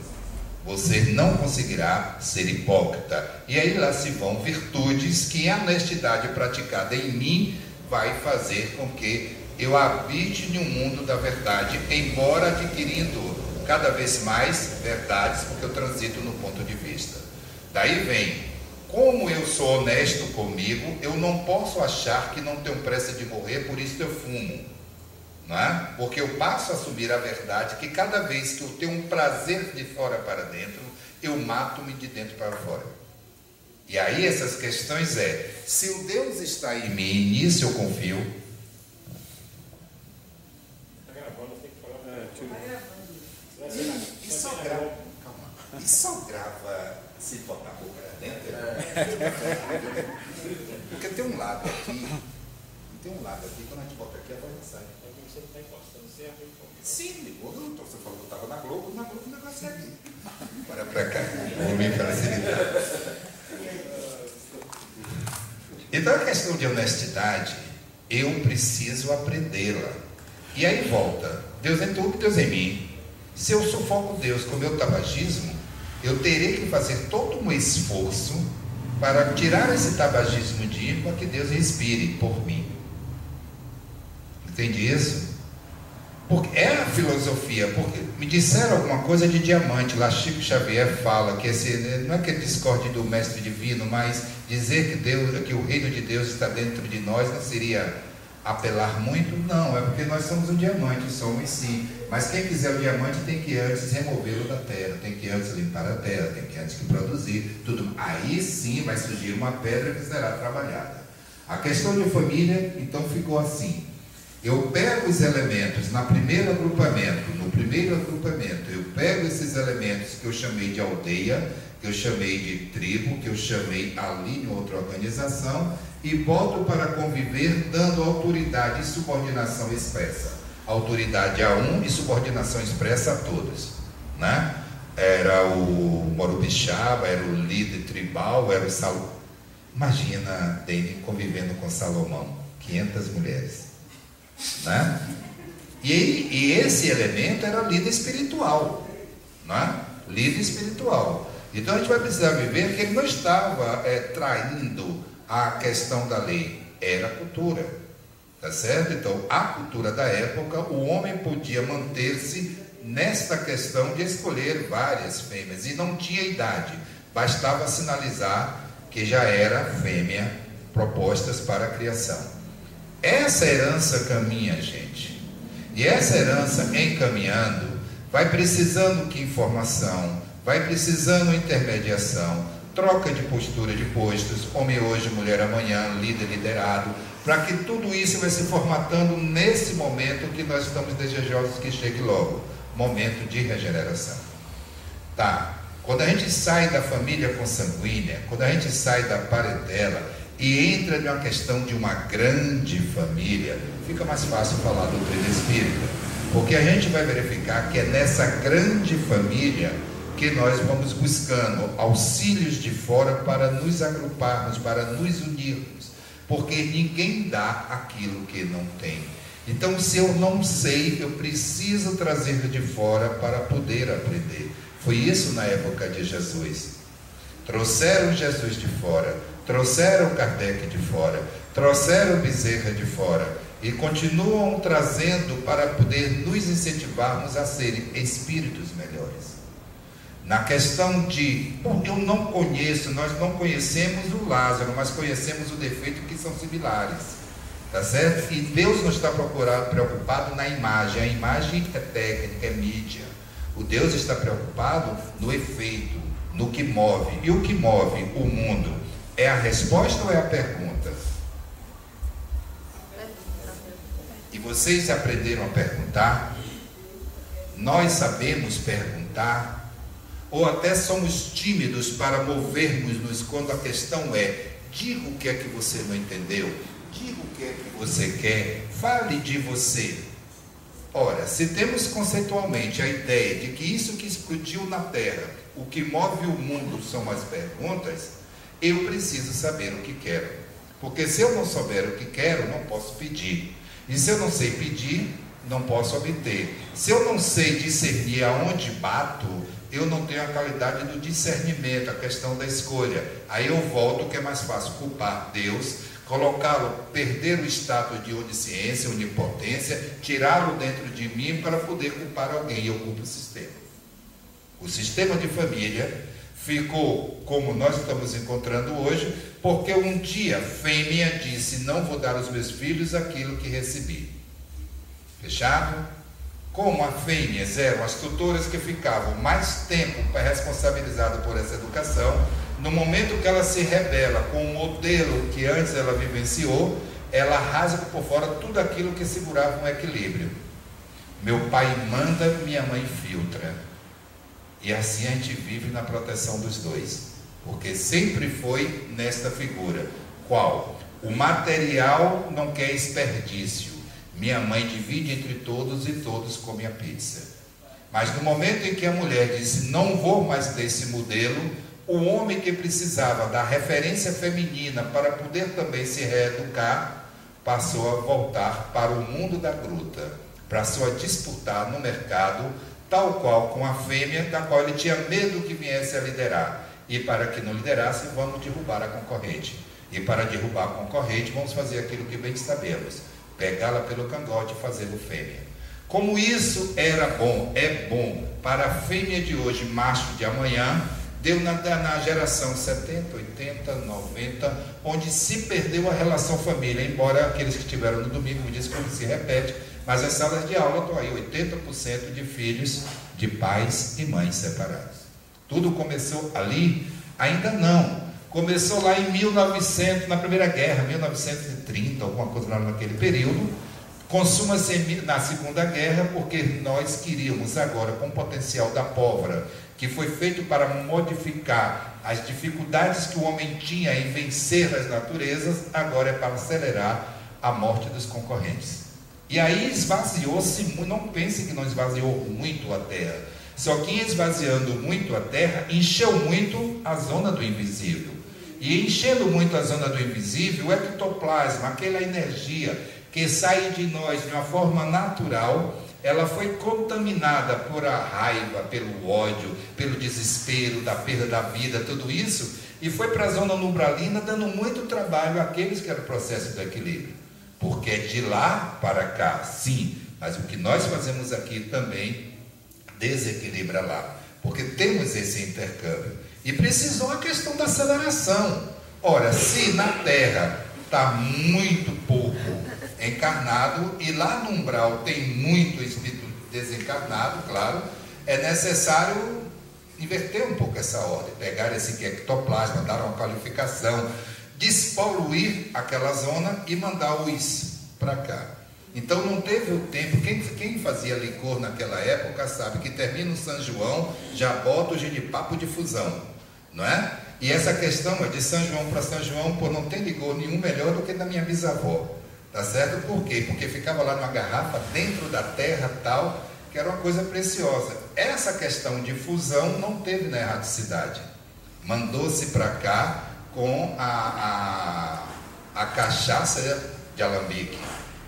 você não conseguirá ser hipócrita. E aí lá se vão virtudes que a honestidade praticada em mim vai fazer com que eu habite em um mundo da verdade, embora adquirindo cada vez mais verdades, porque eu transito no ponto de vista. Daí vem, como eu sou honesto comigo, eu não posso achar que não tenho pressa de morrer, por isso eu fumo. Não é? Porque eu passo a assumir a verdade que cada vez que eu tenho um prazer de fora para dentro, eu mato-me de dentro para fora. E aí essas questões se o Deus está em mim, nisso eu confio. E só grava, calma, e só grava se botar a boca dentro? Porque tem um lado aqui, quando a gente bota aqui, a voz não sai. Você não está encostando certo? Sim, você falou que eu estava na Globo o negócio é aqui. Bora pra cá, vou me facilitar. Então a questão de honestidade, eu preciso aprendê-la. E aí volta, Deus em tudo, Deus em mim. Se eu sufoco Deus com o meu tabagismo, eu terei que fazer todo um esforço para tirar esse tabagismo de mim, para que Deus respire por mim. Entende isso? Porque é a filosofia, porque me disseram alguma coisa de diamante, lá Chico Xavier fala que não é que ele discorde do mestre divino, mas dizer que o reino de Deus está dentro de nós não seria apelar muito? Não, é porque nós somos um diamante, somos sim, mas quem quiser o diamante tem que antes removê-lo da terra, tem que antes limpar a terra, tem que antes produzir tudo, aí sim vai surgir uma pedra que será trabalhada. A questão de família então ficou assim. Eu pego os elementos no primeiro agrupamento, eu pego esses elementos que eu chamei de aldeia, que eu chamei de tribo, que eu chamei ali em outra organização, e boto para conviver dando autoridade e subordinação expressa. Autoridade a um e subordinação expressa a todos, né? Era o Morubixaba, era o líder tribal, era o Salomão. Imagina Dene convivendo com Salomão, 500 mulheres. Né? E esse elemento era líder espiritual, né? Líder espiritual. Então a gente vai precisar viver que ele não estava traindo a questão da lei, era a cultura, tá certo? Então a cultura da época, o homem podia manter-se nesta questão de escolher várias fêmeas e não tinha idade, bastava sinalizar que já era fêmea, propostas para a criação. Essa herança caminha, gente, e essa herança encaminhando, vai precisando que informação, vai precisando intermediação, troca de postura de postos, homem hoje, mulher amanhã, líder liderado, para que tudo isso vai se formatando nesse momento que nós estamos desejosos que chegue logo, momento de regeneração. Tá, quando a gente sai da família consanguínea, quando a gente sai da parentela, e entra numa questão de uma grande família, fica mais fácil falar do doutrina espírita, porque a gente vai verificar que é nessa grande família que nós vamos buscando auxílios de fora para nos agruparmos, para nos unirmos, porque ninguém dá aquilo que não tem. Então, se eu não sei, eu preciso trazer de fora para poder aprender. Foi isso na época de Jesus. Trouxeram Jesus de fora, trouxeram Kardec de fora, trouxeram Bezerra de fora e continuam trazendo para poder nos incentivarmos a serem espíritos melhores. Na questão de, eu não conheço, nós não conhecemos o Lázaro, mas conhecemos o defeito que são similares, tá certo? E Deus não está preocupado na imagem, a imagem é técnica, é mídia. O Deus está preocupado no efeito, no que move. E o que move o mundo é a resposta ou é a pergunta? E vocês aprenderam a perguntar? Nós sabemos perguntar? Ou até somos tímidos para movermos-nos quando a questão é: diga o que é que você não entendeu, diga o que é que você quer, fale de você. Ora, se temos conceitualmente a ideia de que isso que explodiu na Terra, o que move o mundo são as perguntas, eu preciso saber o que quero. Porque se eu não souber o que quero, não posso pedir. E se eu não sei pedir, não posso obter. Se eu não sei discernir aonde bato, eu não tenho a qualidade do discernimento, a questão da escolha. Aí eu volto, que é mais fácil culpar Deus, colocá-lo, perder o status de onisciência, onipotência, tirá-lo dentro de mim para poder culpar alguém. Eu culpo o sistema. O sistema de família ficou como nós estamos encontrando hoje, porque um dia fêmea disse: não vou dar aos meus filhos aquilo que recebi. Fechado? Como as fêmeas eram as tutoras que ficavam mais tempo responsabilizadas por essa educação, no momento que ela se rebela com o modelo que antes ela vivenciou, ela rasga por fora tudo aquilo que segurava um equilíbrio. Meu pai manda, minha mãe filtra. E assim a gente vive na proteção dos dois, porque sempre foi nesta figura. Qual? O material não quer desperdício. Minha mãe divide entre todos e todos comem a pizza. Mas no momento em que a mulher disse: não vou mais desse modelo, o homem que precisava da referência feminina para poder também se reeducar, passou a voltar para o mundo da gruta, passou a disputar no mercado, tal qual com a fêmea, da qual ele tinha medo que viesse a liderar. E para que não liderasse, vamos derrubar a concorrente. E para derrubar a concorrente, vamos fazer aquilo que bem sabemos: pegá-la pelo cangote e fazê-lo fêmea. Como isso era bom, é bom para a fêmea de hoje, macho de amanhã, deu na geração 70, 80, 90, onde se perdeu a relação família, embora aqueles que estiveram no domingo me dizem que se repete, mas as salas de aula estão aí, 80% de filhos de pais e mães separados. Tudo começou ali? Ainda não. Começou lá em 1900, na Primeira Guerra, 1930, alguma coisa lá naquele período. Consuma-se na Segunda Guerra, porque nós queríamos agora, com o potencial da pólvora, que foi feito para modificar as dificuldades que o homem tinha em vencer as naturezas, agora é para acelerar a morte dos concorrentes. E aí esvaziou-se, não pense que não esvaziou muito a Terra, só que esvaziando muito a Terra, encheu muito a zona do invisível. E enchendo muito a zona do invisível, o ectoplasma, aquela energia que sai de nós de uma forma natural, ela foi contaminada por a raiva, pelo ódio, pelo desespero, da perda da vida, tudo isso, e foi para a zona umbralina, dando muito trabalho àqueles que eram o processo do equilíbrio. Porque é de lá para cá, sim, mas o que nós fazemos aqui também desequilibra lá, porque temos esse intercâmbio. E precisou a questão da aceleração. Ora, se na Terra está muito pouco encarnado e lá no umbral tem muito espírito desencarnado, claro, é necessário inverter um pouco essa ordem, pegar esse ectoplasma, dar uma qualificação, despoluir aquela zona e mandar-os para cá. Então não teve o tempo. Quem fazia licor naquela época sabe que termina o São João, já bota o genipapo de fusão, não é? E essa questão é de São João para São João, pô, não tem licor nenhum melhor do que da minha bisavó, tá certo? Por quê? Porque ficava lá numa garrafa dentro da terra tal, que era uma coisa preciosa. Essa questão de fusão não teve na erraticidade, mandou-se para cá com a cachaça de alambique.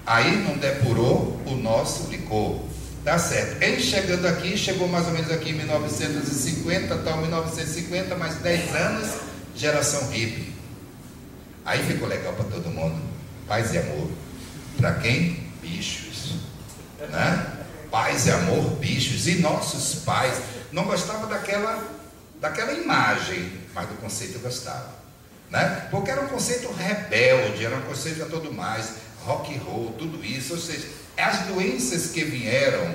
Aí não depurou o nosso licor. Tá certo. Ele chegando aqui, chegou mais ou menos aqui em 1950, tal, 1950, mais 10 anos, geração hippie. Aí ficou legal para todo mundo. Paz e amor. Para quem? Bichos. Né? Paz e amor, bichos. E nossos pais não gostavam daquela imagem, mas do conceito gostavam. Né? Porque era um conceito rebelde, era um conceito a todo mais, rock and roll, tudo isso. Ou seja, as doenças que vieram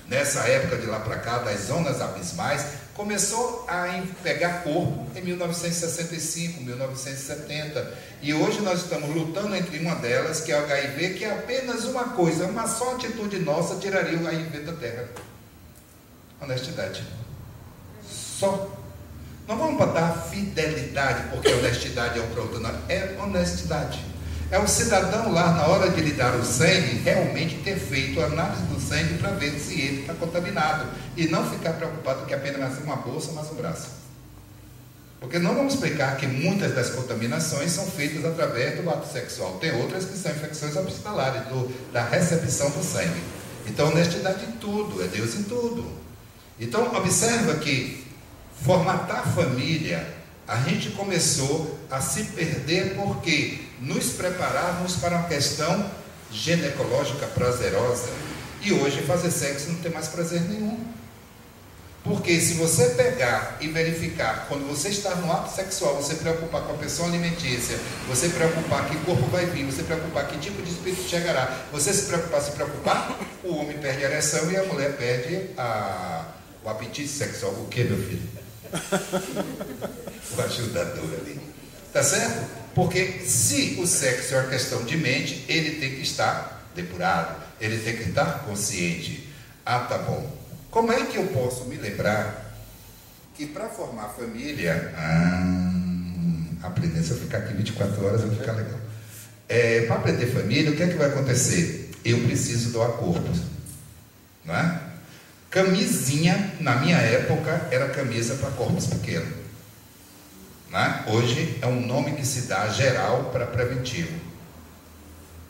nessa época de lá para cá, das zonas abismais, começou a pegar corpo em 1965, 1970. E hoje nós estamos lutando entre uma delas, que é o HIV, que é apenas uma coisa, uma só atitude nossa tiraria o HIV da Terra. Honestidade. Só. Não vamos botar fidelidade, porque honestidade é um produto, não. É honestidade. É o cidadão lá, na hora de lhe dar o sangue, realmente ter feito a análise do sangue para ver se ele está contaminado. E não ficar preocupado que apenas nasce uma bolsa, mas um braço. Porque não vamos explicar que muitas das contaminações são feitas através do ato sexual. Tem outras que são infecções hospitalares, da recepção do sangue. Então, honestidade em tudo, é Deus em tudo. Então, observa que formatar a família, a gente começou a se perder porque nos prepararmos para uma questão ginecológica prazerosa. E hoje fazer sexo não tem mais prazer nenhum. Porque se você pegar e verificar, quando você está no ato sexual, você preocupar com a pressão alimentícia, você preocupar que corpo vai vir, você preocupar que tipo de espírito chegará, você se preocupar, o homem perde a ereção e a mulher perde o apetite sexual. O que, meu filho? O ajudador ali. Tá certo? Porque se o sexo é uma questão de mente, ele tem que estar depurado, ele tem que estar consciente. Ah, tá bom. Como é que eu posso me lembrar que para formar família, aprender, se eu ficar aqui 24 horas vai ficar legal. Para aprender família, o que é que vai acontecer? Eu preciso doar corpo, não é? Camisinha, na minha época, era camisa para corpos pequenos, né? Hoje é um nome que se dá geral para preventivo.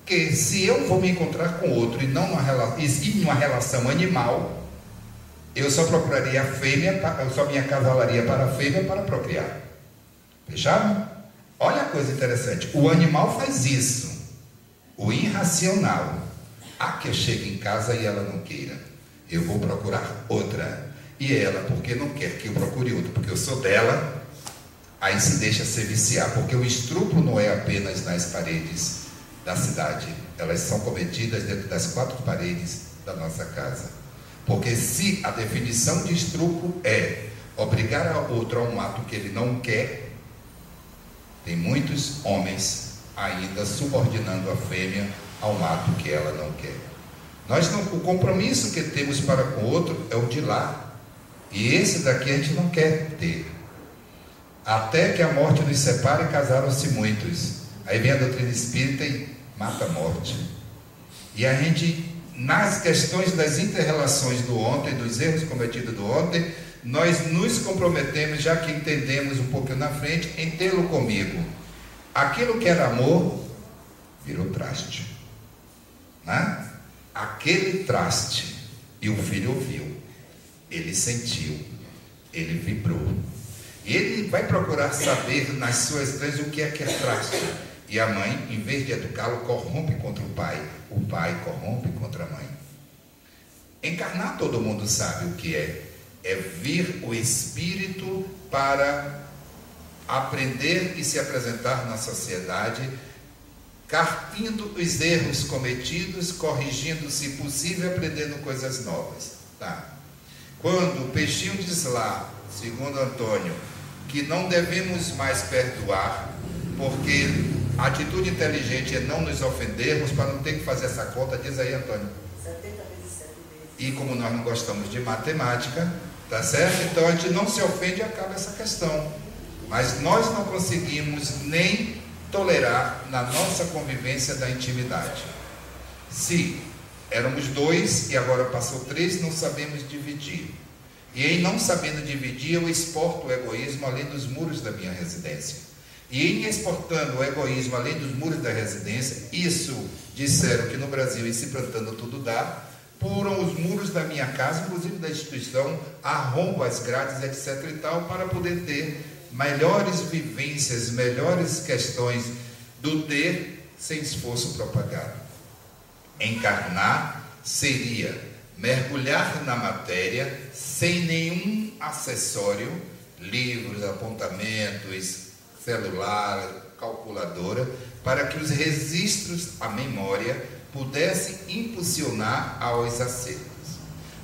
Que se eu vou me encontrar com outro e não numa relação animal, eu só procuraria a fêmea, eu só me acasalaria para a fêmea para procriar. Fecharam? Olha a coisa interessante. O animal faz isso. O irracional, que eu chego em casa e ela não queira, eu vou procurar outra. E ela, porque não quer que eu procure outra, porque eu sou dela, aí se deixa se viciar, porque o estupro não é apenas nas paredes da cidade, elas são cometidas dentro das 4 paredes da nossa casa. Porque se a definição de estupro é obrigar a outro a um ato que ele não quer, tem muitos homens ainda subordinando a fêmea a um ato que ela não quer. O compromisso que temos para com o outro é o de lá, e esse daqui a gente não quer ter. Até que a morte nos separe, casaram-se muitos. Aí vem a doutrina espírita e mata a morte. E a gente, nas questões das inter-relações do ontem, dos erros cometidos do ontem, nós nos comprometemos, já que entendemos um pouquinho na frente, em tê-lo comigo. Aquilo que era amor virou traste, né? Aquele traste, e o filho ouviu, ele sentiu, ele vibrou, e ele vai procurar saber nas suas trans o que é traste. E a mãe, em vez de educá-lo, corrompe contra o pai corrompe contra a mãe. Encarnar, todo mundo sabe o que é vir o espírito para aprender e se apresentar na sociedade, carpindo os erros cometidos, corrigindo, se possível, aprendendo coisas novas. Tá? Quando o peixinho diz lá, segundo Antônio, que não devemos mais perdoar, porque a atitude inteligente é não nos ofendermos, para não ter que fazer essa conta, diz aí, Antônio. 70 vezes 7 vezes. E como nós não gostamos de matemática, tá certo? Então a gente não se ofende e acaba essa questão. Mas nós não conseguimos nem tolerar na nossa convivência da intimidade. Se éramos 2 e agora passou 3, não sabemos dividir. E em não sabendo dividir, eu exporto o egoísmo além dos muros da minha residência. E em exportando o egoísmo além dos muros da residência, isso disseram que no Brasil, e se plantando tudo dá, pulam os muros da minha casa, inclusive da instituição, arrombo as grades, etc. e tal, para poder ter melhores vivências, melhores questões do ter sem esforço propagado. Encarnar seria mergulhar na matéria sem nenhum acessório, livros, apontamentos, celular, calculadora, para que os registros, a memória, pudessem impulsionar aos acertos.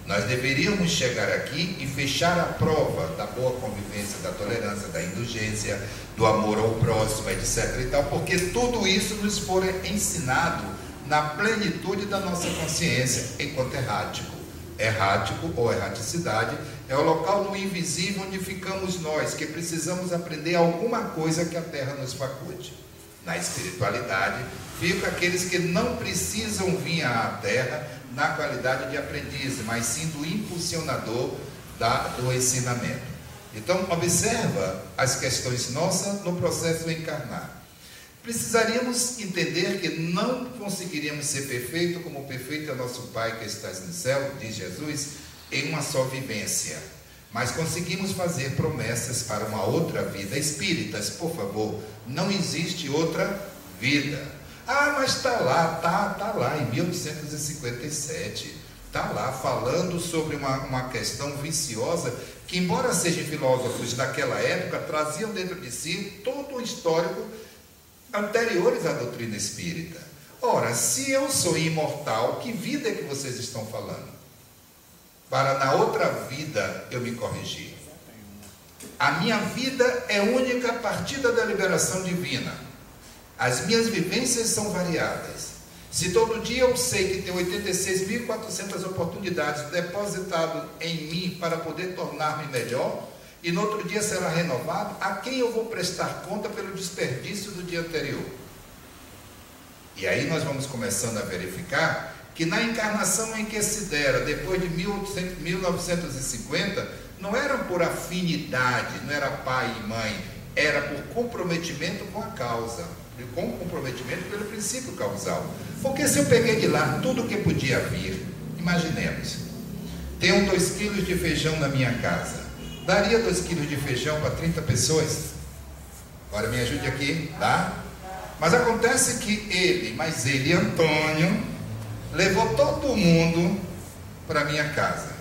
Nós deveríamos chegar aqui e fechar a prova da boa convivência, da tolerância, da indulgência, do amor ao próximo, etc. e tal, porque tudo isso nos for ensinado na plenitude da nossa consciência, enquanto errático. Errático ou erraticidade é o local no invisível onde ficamos nós, que precisamos aprender alguma coisa que a Terra nos faculte. Na espiritualidade, ficam aqueles que não precisam vir à Terra na qualidade de aprendiz, mas sim do impulsionador do ensinamento. Então, observa as questões nossas no processo do encarnar. Precisaríamos entender que não conseguiríamos ser perfeito como o perfeito é nosso Pai que estás no céu, diz Jesus, em uma só vivência. Mas conseguimos fazer promessas para uma outra vida. Espíritas, por favor, não existe outra vida. Mas está lá, tá lá, em 1857. Está lá falando sobre uma questão viciosa que, embora sejam filósofos daquela época, traziam dentro de si todo o histórico anteriores à doutrina espírita. Ora, se eu sou imortal, que vida é que vocês estão falando? Para na outra vida eu me corrigir. A minha vida é única a partir da deliberação divina. As minhas vivências são variadas. Se todo dia eu sei que tem 86.400 oportunidades depositadas em mim para poder tornar-me melhor, e no outro dia será renovado, a quem eu vou prestar conta pelo desperdício do dia anterior? E aí nós vamos começando a verificar que na encarnação em que se dera, depois de 1950, não era por afinidade, não era pai e mãe, era por comprometimento com a causa, com comprometimento pelo princípio causal. Porque se eu peguei de lá tudo o que podia vir, imaginemos, tenho 2 quilos de feijão na minha casa, daria 2 quilos de feijão para 30 pessoas? Agora me ajude aqui, tá? Mas acontece que ele, Antônio, levou todo mundo para minha casa.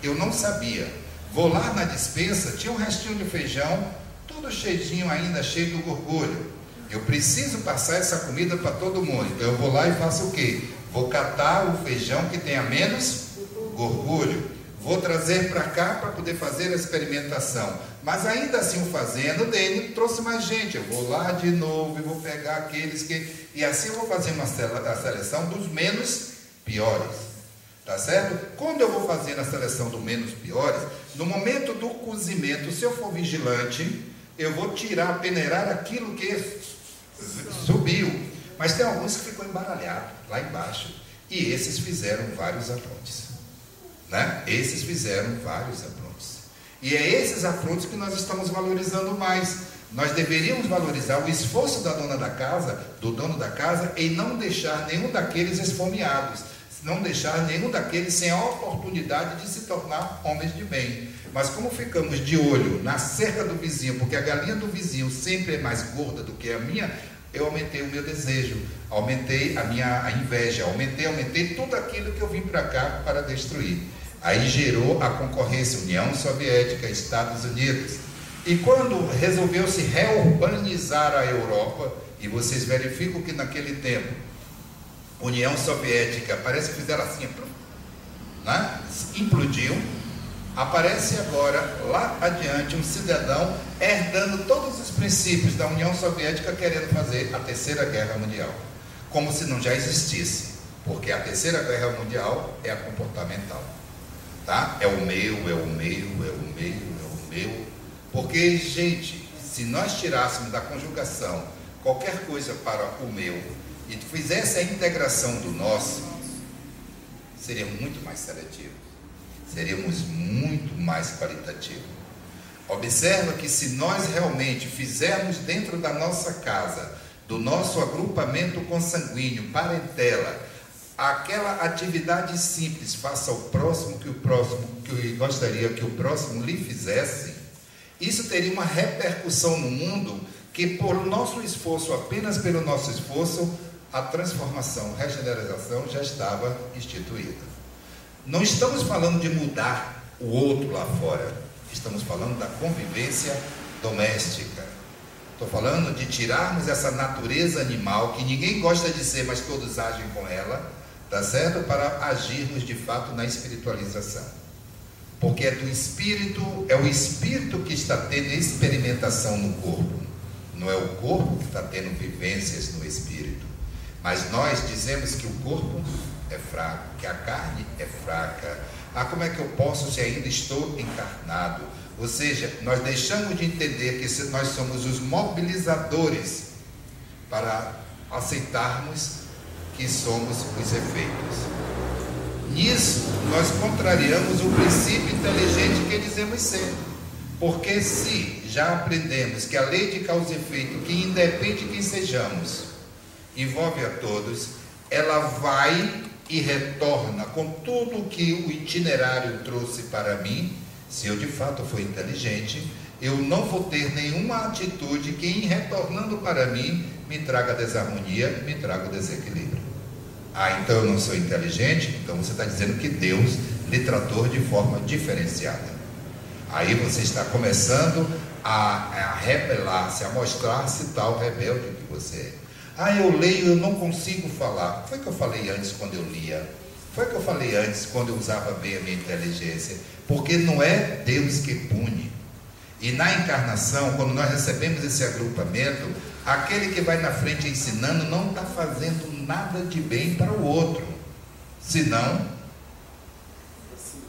Eu não sabia. Vou lá na despensa, tinha um restinho de feijão, todo cheiinho ainda, cheio do gorgulho. Eu preciso passar essa comida para todo mundo. Então eu vou lá e faço o quê? Vou catar o feijão que tenha menos gorgulho. Vou trazer para cá para poder fazer a experimentação. Mas ainda assim, o fazendo dele trouxe mais gente. Eu vou lá de novo e vou pegar aqueles que... E assim eu vou fazer a seleção dos menos piores. Tá certo? Quando eu vou fazer a seleção dos menos piores, no momento do cozimento, se eu for vigilante, eu vou peneirar aquilo que subiu. Mas tem alguns que ficam embaralhados lá embaixo. E esses fizeram vários aprontes. Né? Esses fizeram vários aprontes. E é esses aprontes que nós estamos valorizando mais. Nós deveríamos valorizar o esforço da dona da casa, do dono da casa, em não deixar nenhum daqueles esfomeados, não deixar nenhum daqueles sem a oportunidade de se tornar homens de bem. Mas como ficamos de olho na cerca do vizinho, porque a galinha do vizinho sempre é mais gorda do que a minha, eu aumentei o meu desejo, aumentei a minha inveja, aumentei tudo aquilo que eu vim para cá para destruir. Aí gerou a concorrência, União Soviética, Estados Unidos. E quando resolveu se reurbanizar a Europa, e vocês verificam que naquele tempo, União Soviética, parece que fizeram assim, né? Implodiu. Aparece agora, lá adiante, um cidadão herdando todos os princípios da União Soviética, querendo fazer a Terceira Guerra Mundial, como se não já existisse, porque a Terceira Guerra Mundial é a comportamental, tá? É o meu, é o meu, é o meu, é o meu, porque, gente, se nós tirássemos da conjugação qualquer coisa para o meu e fizesse a integração do nosso, seria muito mais seletivo. Seríamos muito mais qualitativos. Observa que se nós realmente fizermos dentro da nossa casa, do nosso agrupamento consanguíneo, parentela, aquela atividade simples, faça ao próximo que eu gostaria que o próximo lhe fizesse, isso teria uma repercussão no mundo que por nosso esforço, apenas pelo nosso esforço, a transformação, a regeneração já estava instituída. Não estamos falando de mudar o outro lá fora. Estamos falando da convivência doméstica. Estou falando de tirarmos essa natureza animal, que ninguém gosta de ser, mas todos agem com ela, tá certo? Para agirmos de fato na espiritualização. Porque é do espírito, é o espírito que está tendo experimentação no corpo. Não é o corpo que está tendo vivências no espírito. Mas nós dizemos que o corpo é fraco, que a carne é fraca. Ah, como é que eu posso se ainda estou encarnado? Ou seja, nós deixamos de entender que nós somos os mobilizadores para aceitarmos que somos os efeitos. Nisso, nós contrariamos o princípio inteligente que dizemos ser. Porque se já aprendemos que a lei de causa e efeito, que independe de quem sejamos, envolve a todos, ela vai e retorna com tudo que o itinerário trouxe para mim. Se eu de fato for inteligente, eu não vou ter nenhuma atitude que, em retornando para mim, me traga desarmonia, me traga desequilíbrio. Ah, então eu não sou inteligente? Então você está dizendo que Deus lhe tratou de forma diferenciada. Aí você está começando a rebelar-se, a mostrar-se tal rebelde que você é. Ah, eu leio, eu não consigo falar. Foi o que eu falei antes quando eu lia. Foi o que eu falei antes quando eu usava bem a minha inteligência. Porque não é Deus que pune. E na encarnação, quando nós recebemos esse agrupamento, aquele que vai na frente ensinando não está fazendo nada de bem para o outro, senão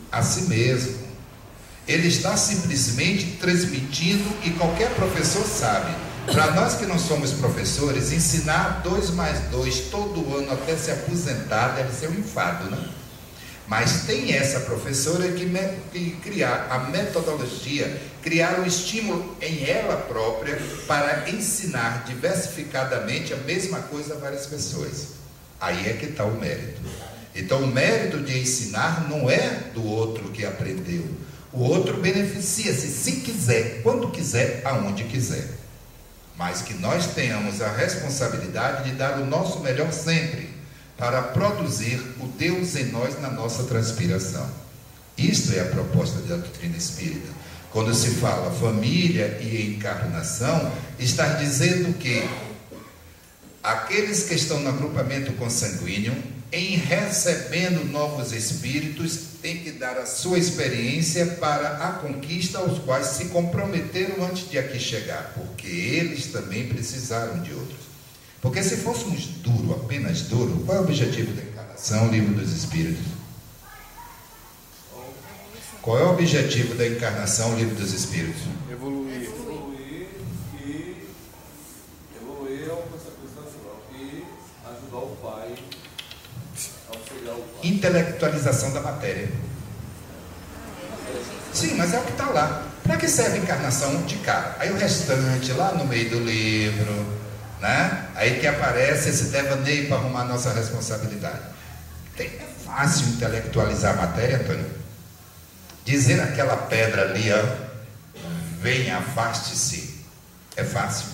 a si mesmo. Ele está simplesmente transmitindo, e qualquer professor sabe. Para nós que não somos professores, ensinar 2 mais 2 todo ano até se aposentar deve ser um enfado, né? Mas tem essa professora que criar a metodologia, criar o estímulo em ela própria para ensinar diversificadamente a mesma coisa a várias pessoas. Aí é que está o mérito. Então o mérito de ensinar não é do outro que aprendeu. O outro beneficia-se, se quiser, quando quiser, aonde quiser. mas que nós tenhamos a responsabilidade de dar o nosso melhor sempre para produzir o Deus em nós na nossa transpiração. Isto é a proposta da doutrina espírita. Quando se fala família e encarnação, está dizendo que aqueles que estão no agrupamento consanguíneo, em recebendo novos espíritos, têm que dar a sua experiência para a conquista aos quais se comprometeram antes de aqui chegar, porque eles também precisaram de outros. Porque se fôssemos duro, apenas duro, qual é o objetivo da encarnação, Livro dos Espíritos? Qual é o objetivo da encarnação, Livro dos Espíritos? Evoluir ao nacional e ajudar o Pai, auxiliar o Pai. Intelectualização da matéria. Sim, mas é o que está lá. Para que serve a encarnação de cara? Aí o restante, lá no meio do livro, né? Aí que aparece esse devaneio para arrumar a nossa responsabilidade. É fácil intelectualizar a matéria, Antônio. Dizer aquela pedra ali, ó, venha, afaste-se, é fácil.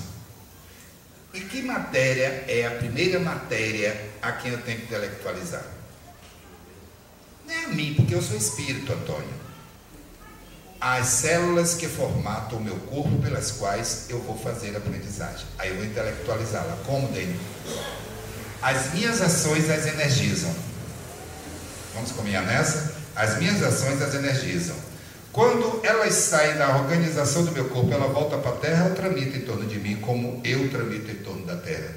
E que matéria é a primeira matéria a quem eu tenho que intelectualizar? Não é a mim, porque eu sou espírito, Antônio. As células que formatam o meu corpo, pelas quais eu vou fazer a aprendizagem. Aí eu vou intelectualizá-la. Como, Dani? As minhas ações as energizam. Vamos caminhar nessa? As minhas ações as energizam. Quando elas saem da organização do meu corpo, ela volta para a Terra, ela tramita em torno de mim, como eu tramito em torno da Terra.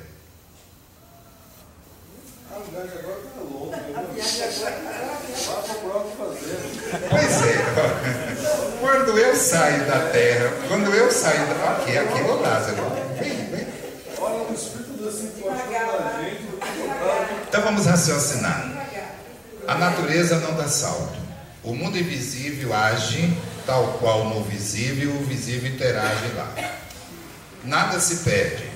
A viagem agora está longa, vai procurar o que fazer. Pois é, quando eu saio da Terra, quando eu saio da... Aqui é o Lázaro. Vem. Olha, o Espírito da situação da gente, Então vamos raciocinar. A natureza não dá salto. O mundo invisível age tal qual no visível, o visível interage lá. Nada se perde.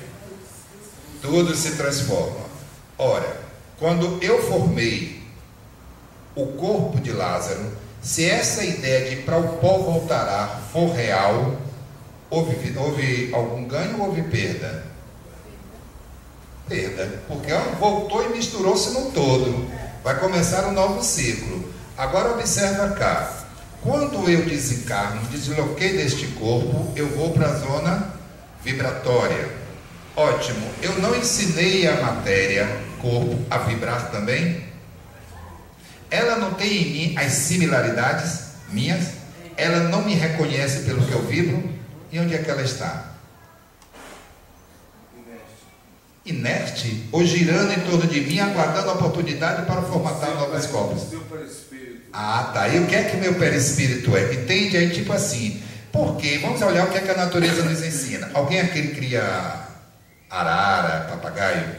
Tudo se transforma. Ora, quando eu formei o corpo de Lázaro, se essa ideia de para o pó voltará for real, houve algum ganho ou houve perda? Perda, porque voltou e misturou-se no todo. Vai começar um novo ciclo. Agora observa cá. Quando eu desencarno, desloquei deste corpo, eu vou para a zona vibratória. Ótimo. Eu não ensinei a matéria, corpo, a vibrar também? Ela não tem em mim as similaridades minhas? Ela não me reconhece pelo que eu vibro? E onde é que ela está? Inerte, ou girando em torno de mim, aguardando a oportunidade para formatar novas cópias. Ah, tá. E o que é que meu perispírito é? Entende? Aí tipo assim, por quê? Vamos olhar o que é que a natureza nos ensina. Alguém aqui cria arara, papagaio?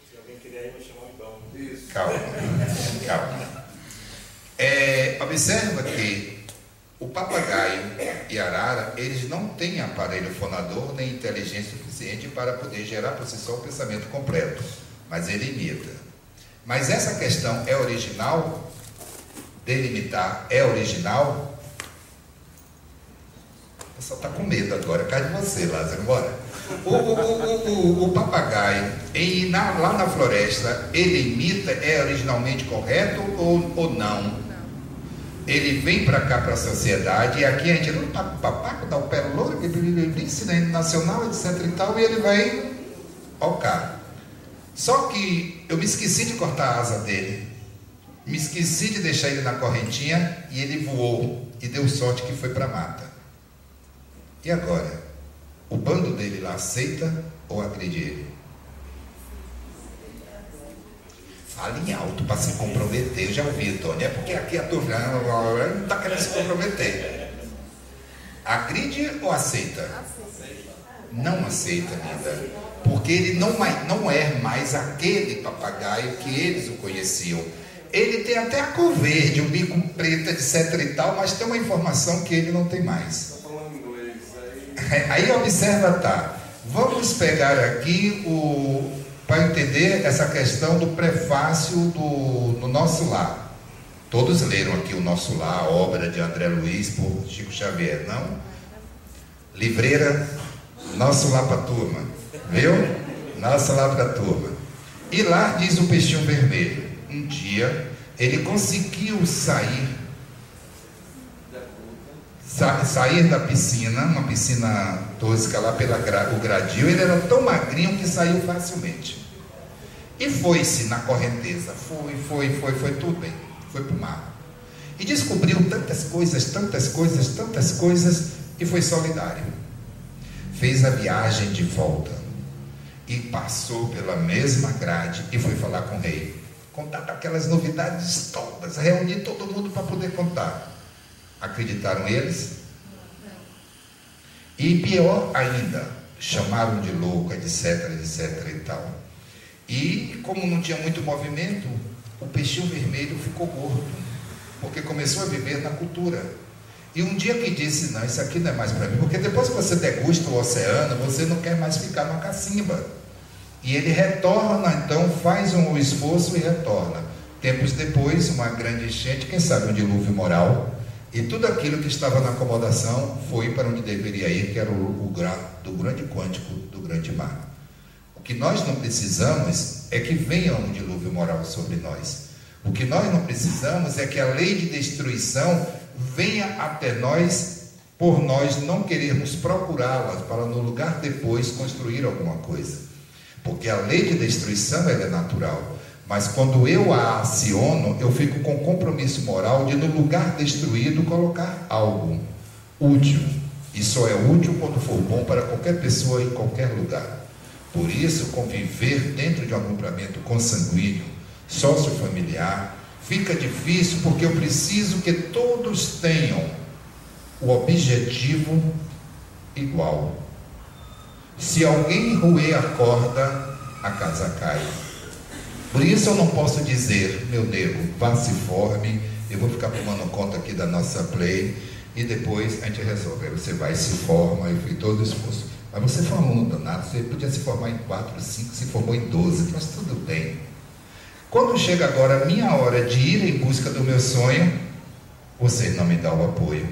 Se alguém quiser, eu vou chamar o Ibão. Isso. Calma. Observa que o papagaio e a arara, eles não têm aparelho fonador nem inteligência suficiente para poder gerar por si só o pensamento completo, mas ele imita. Mas essa questão é original? Delimitar é original? O pessoal está com medo agora, cai de você, Lázaro, bora. O papagaio, lá na floresta, ele imita, é originalmente correto ou não? Ele vem para cá, para a sociedade, e aqui a gente não tá com o papaco, dá o pé louro, ensina nacional, etc e tal, e ele vai ao carro. Só que eu me esqueci de cortar a asa dele, me esqueci de deixar ele na correntinha, e ele voou, e deu sorte que foi para a mata. E agora? O bando dele lá aceita ou agride ele? Fala em alto para se comprometer. Eu já ouvi, Tony. É porque aqui a turma não está querendo se comprometer. Agride ou aceita? Não aceita, linda. Porque ele não é mais aquele papagaio que eles o conheciam. Ele tem até a cor verde, o bico preto, etc e tal, mas tem uma informação que ele não tem mais. Está falando inglês Aí observa, tá? Vamos pegar aqui para entender essa questão do prefácio do Nosso Lar. Todos leram aqui o Nosso Lar, a obra de André Luiz por Chico Xavier, não? Livreira, Nosso lá pra turma, viu? Nosso lá pra turma. E lá diz o peixinho vermelho, um dia ele conseguiu sair da piscina, uma piscina tosca lá o gradil. Ele era tão magrinho que saiu facilmente. E foi-se na correnteza, foi tudo bem, foi para o mar. E descobriu tantas coisas, e foi solidário. Fez a viagem de volta e passou pela mesma grade e foi falar com o rei. Contar aquelas novidades todas, reunir todo mundo para poder contar. Acreditaram eles? E pior ainda, chamaram de louco, etc e tal. E como não tinha muito movimento, o peixinho vermelho ficou gordo, porque começou a viver na cultura. E um dia que disse, não, isso aqui não é mais para mim, porque depois que você degusta o oceano, você não quer mais ficar numa cacimba. E ele retorna, então faz um esforço e retorna. Tempos depois, uma grande enchente, quem sabe um dilúvio moral, e tudo aquilo que estava na acomodação foi para onde deveria ir, que era o do grande quântico do grande mar. O que nós não precisamos é que venha um dilúvio moral sobre nós. O que nós não precisamos é que a lei de destruição venha até nós, por nós não querermos procurá-la para no lugar depois construir alguma coisa. Porque a lei de destruição ela é natural. Mas quando eu a aciono, eu fico com compromisso moral de no lugar destruído colocar algo útil. E só é útil quando for bom para qualquer pessoa em qualquer lugar. Por isso, conviver dentro de um agrupamento consanguíneo, sócio-familiar, fica difícil porque eu preciso que todos tenham o objetivo igual. Se alguém roer a corda, a casa cai. Por isso eu não posso dizer, meu nego, vá se forme, eu vou ficar tomando conta aqui da nossa play e depois a gente resolve. Aí você vai, se forma e fez todo o esforço. Mas você foi um aluno danado, você podia se formar em 4, 5, se formou em 12, mas tudo bem. Quando chega agora a minha hora de ir em busca do meu sonho, você não me dá o apoio.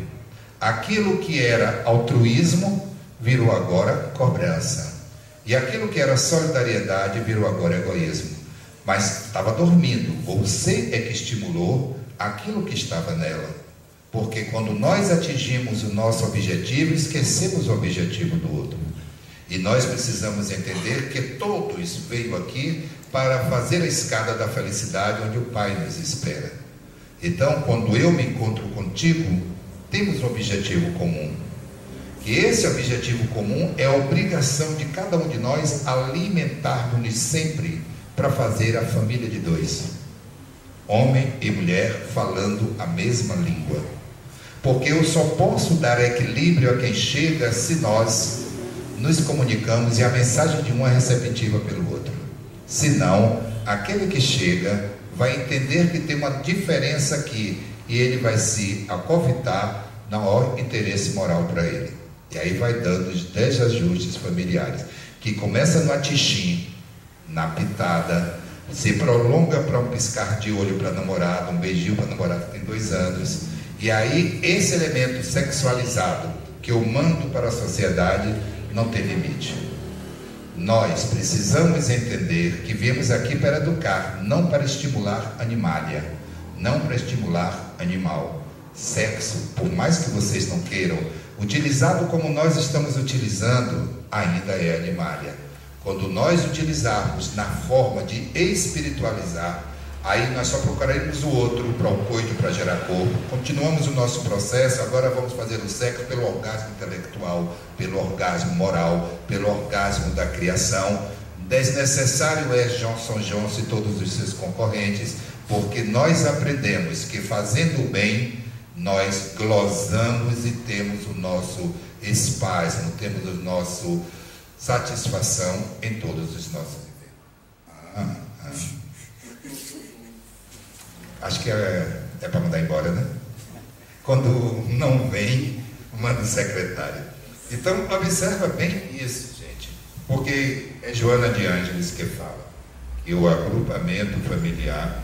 Aquilo que era altruísmo virou agora cobrança. E aquilo que era solidariedade virou agora egoísmo. Mas estava dormindo. Você é que estimulou aquilo que estava nela. Porque quando nós atingimos o nosso objetivo, esquecemos o objetivo do outro. E nós precisamos entender que todos veio aqui para fazer a escada da felicidade onde o Pai nos espera. Então, quando eu me encontro contigo, temos um objetivo comum. Que esse objetivo comum é a obrigação de cada um de nós alimentarmos-nos sempre para fazer a família de dois. Homem e mulher falando a mesma língua. Porque eu só posso dar equilíbrio a quem chega se nós nos comunicamos e a mensagem de um é receptiva pelo outro. Senão, aquele que chega vai entender que tem uma diferença aqui e ele vai se acovitar no maior interesse moral para ele. E aí vai dando os desajustes familiares, que começa no atixim, na pitada, se prolonga para um piscar de olho para namorado, um beijinho para namorado que tem 2 anos. E aí esse elemento sexualizado que eu mando para a sociedade não tem limite. Nós precisamos entender que viemos aqui para educar, não para estimular animalia, não para estimular animal. Sexo, por mais que vocês não queiram, utilizado como nós estamos utilizando, ainda é animalia. Quando nós utilizarmos na forma de espiritualizar, aí nós só procuraremos o outro para o coito, para gerar corpo. Continuamos o nosso processo, agora vamos fazer o sexo pelo orgasmo intelectual, pelo orgasmo moral, pelo orgasmo da criação. Desnecessário é Johnson e todos os seus concorrentes, porque nós aprendemos que fazendo o bem, nós glosamos e temos o nosso espasmo, temos o nosso satisfação em todos os nossos viveres. Acho que é para mandar embora, né? Quando não vem, manda o secretário. Então, observa bem isso, gente. Porque é Joana de Ângeles que fala que o agrupamento familiar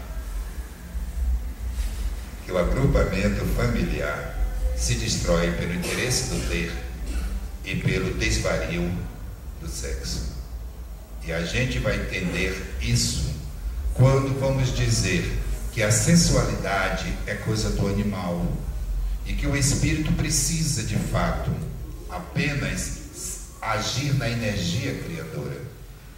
se destrói pelo interesse do ter e pelo desvario do sexo. E a gente vai entender isso quando vamos dizer que a sensualidade é coisa do animal e que o espírito precisa, de fato, apenas agir na energia criadora.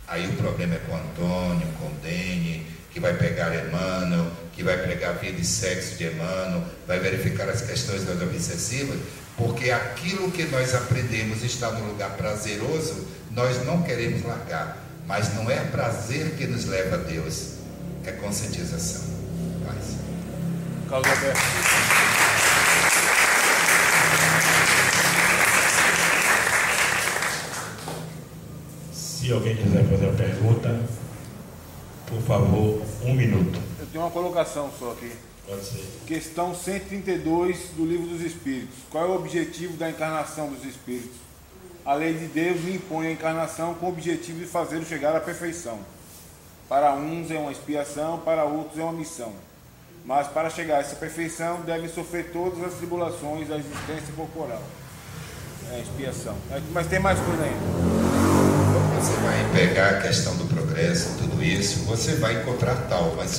Aí o problema é com Antônio, com Dene, que vai pegar Emmanuel, que vai pregar vida e sexo de Emmanuel, vai verificar as questões das obsessivas, porque aquilo que nós aprendemos está no lugar prazeroso, nós não queremos largar. Mas não é prazer que nos leva a Deus, é conscientização. Paz. Carlos Alberto. Se alguém quiser fazer a pergunta, por favor, 1 minuto. Eu tenho uma colocação só aqui. Pode ser. Questão 132 do Livro dos Espíritos. Qual é o objetivo da encarnação dos espíritos? A lei de Deus lhe impõe a encarnação com o objetivo de fazê-lo chegar à perfeição. Para uns é uma expiação, para outros é uma missão. Mas para chegar a essa perfeição, deve sofrer todas as tribulações da existência corporal. É expiação. Mas tem mais coisa ainda. Você vai pegar a questão do progresso, tudo isso, você vai encontrar tal, mas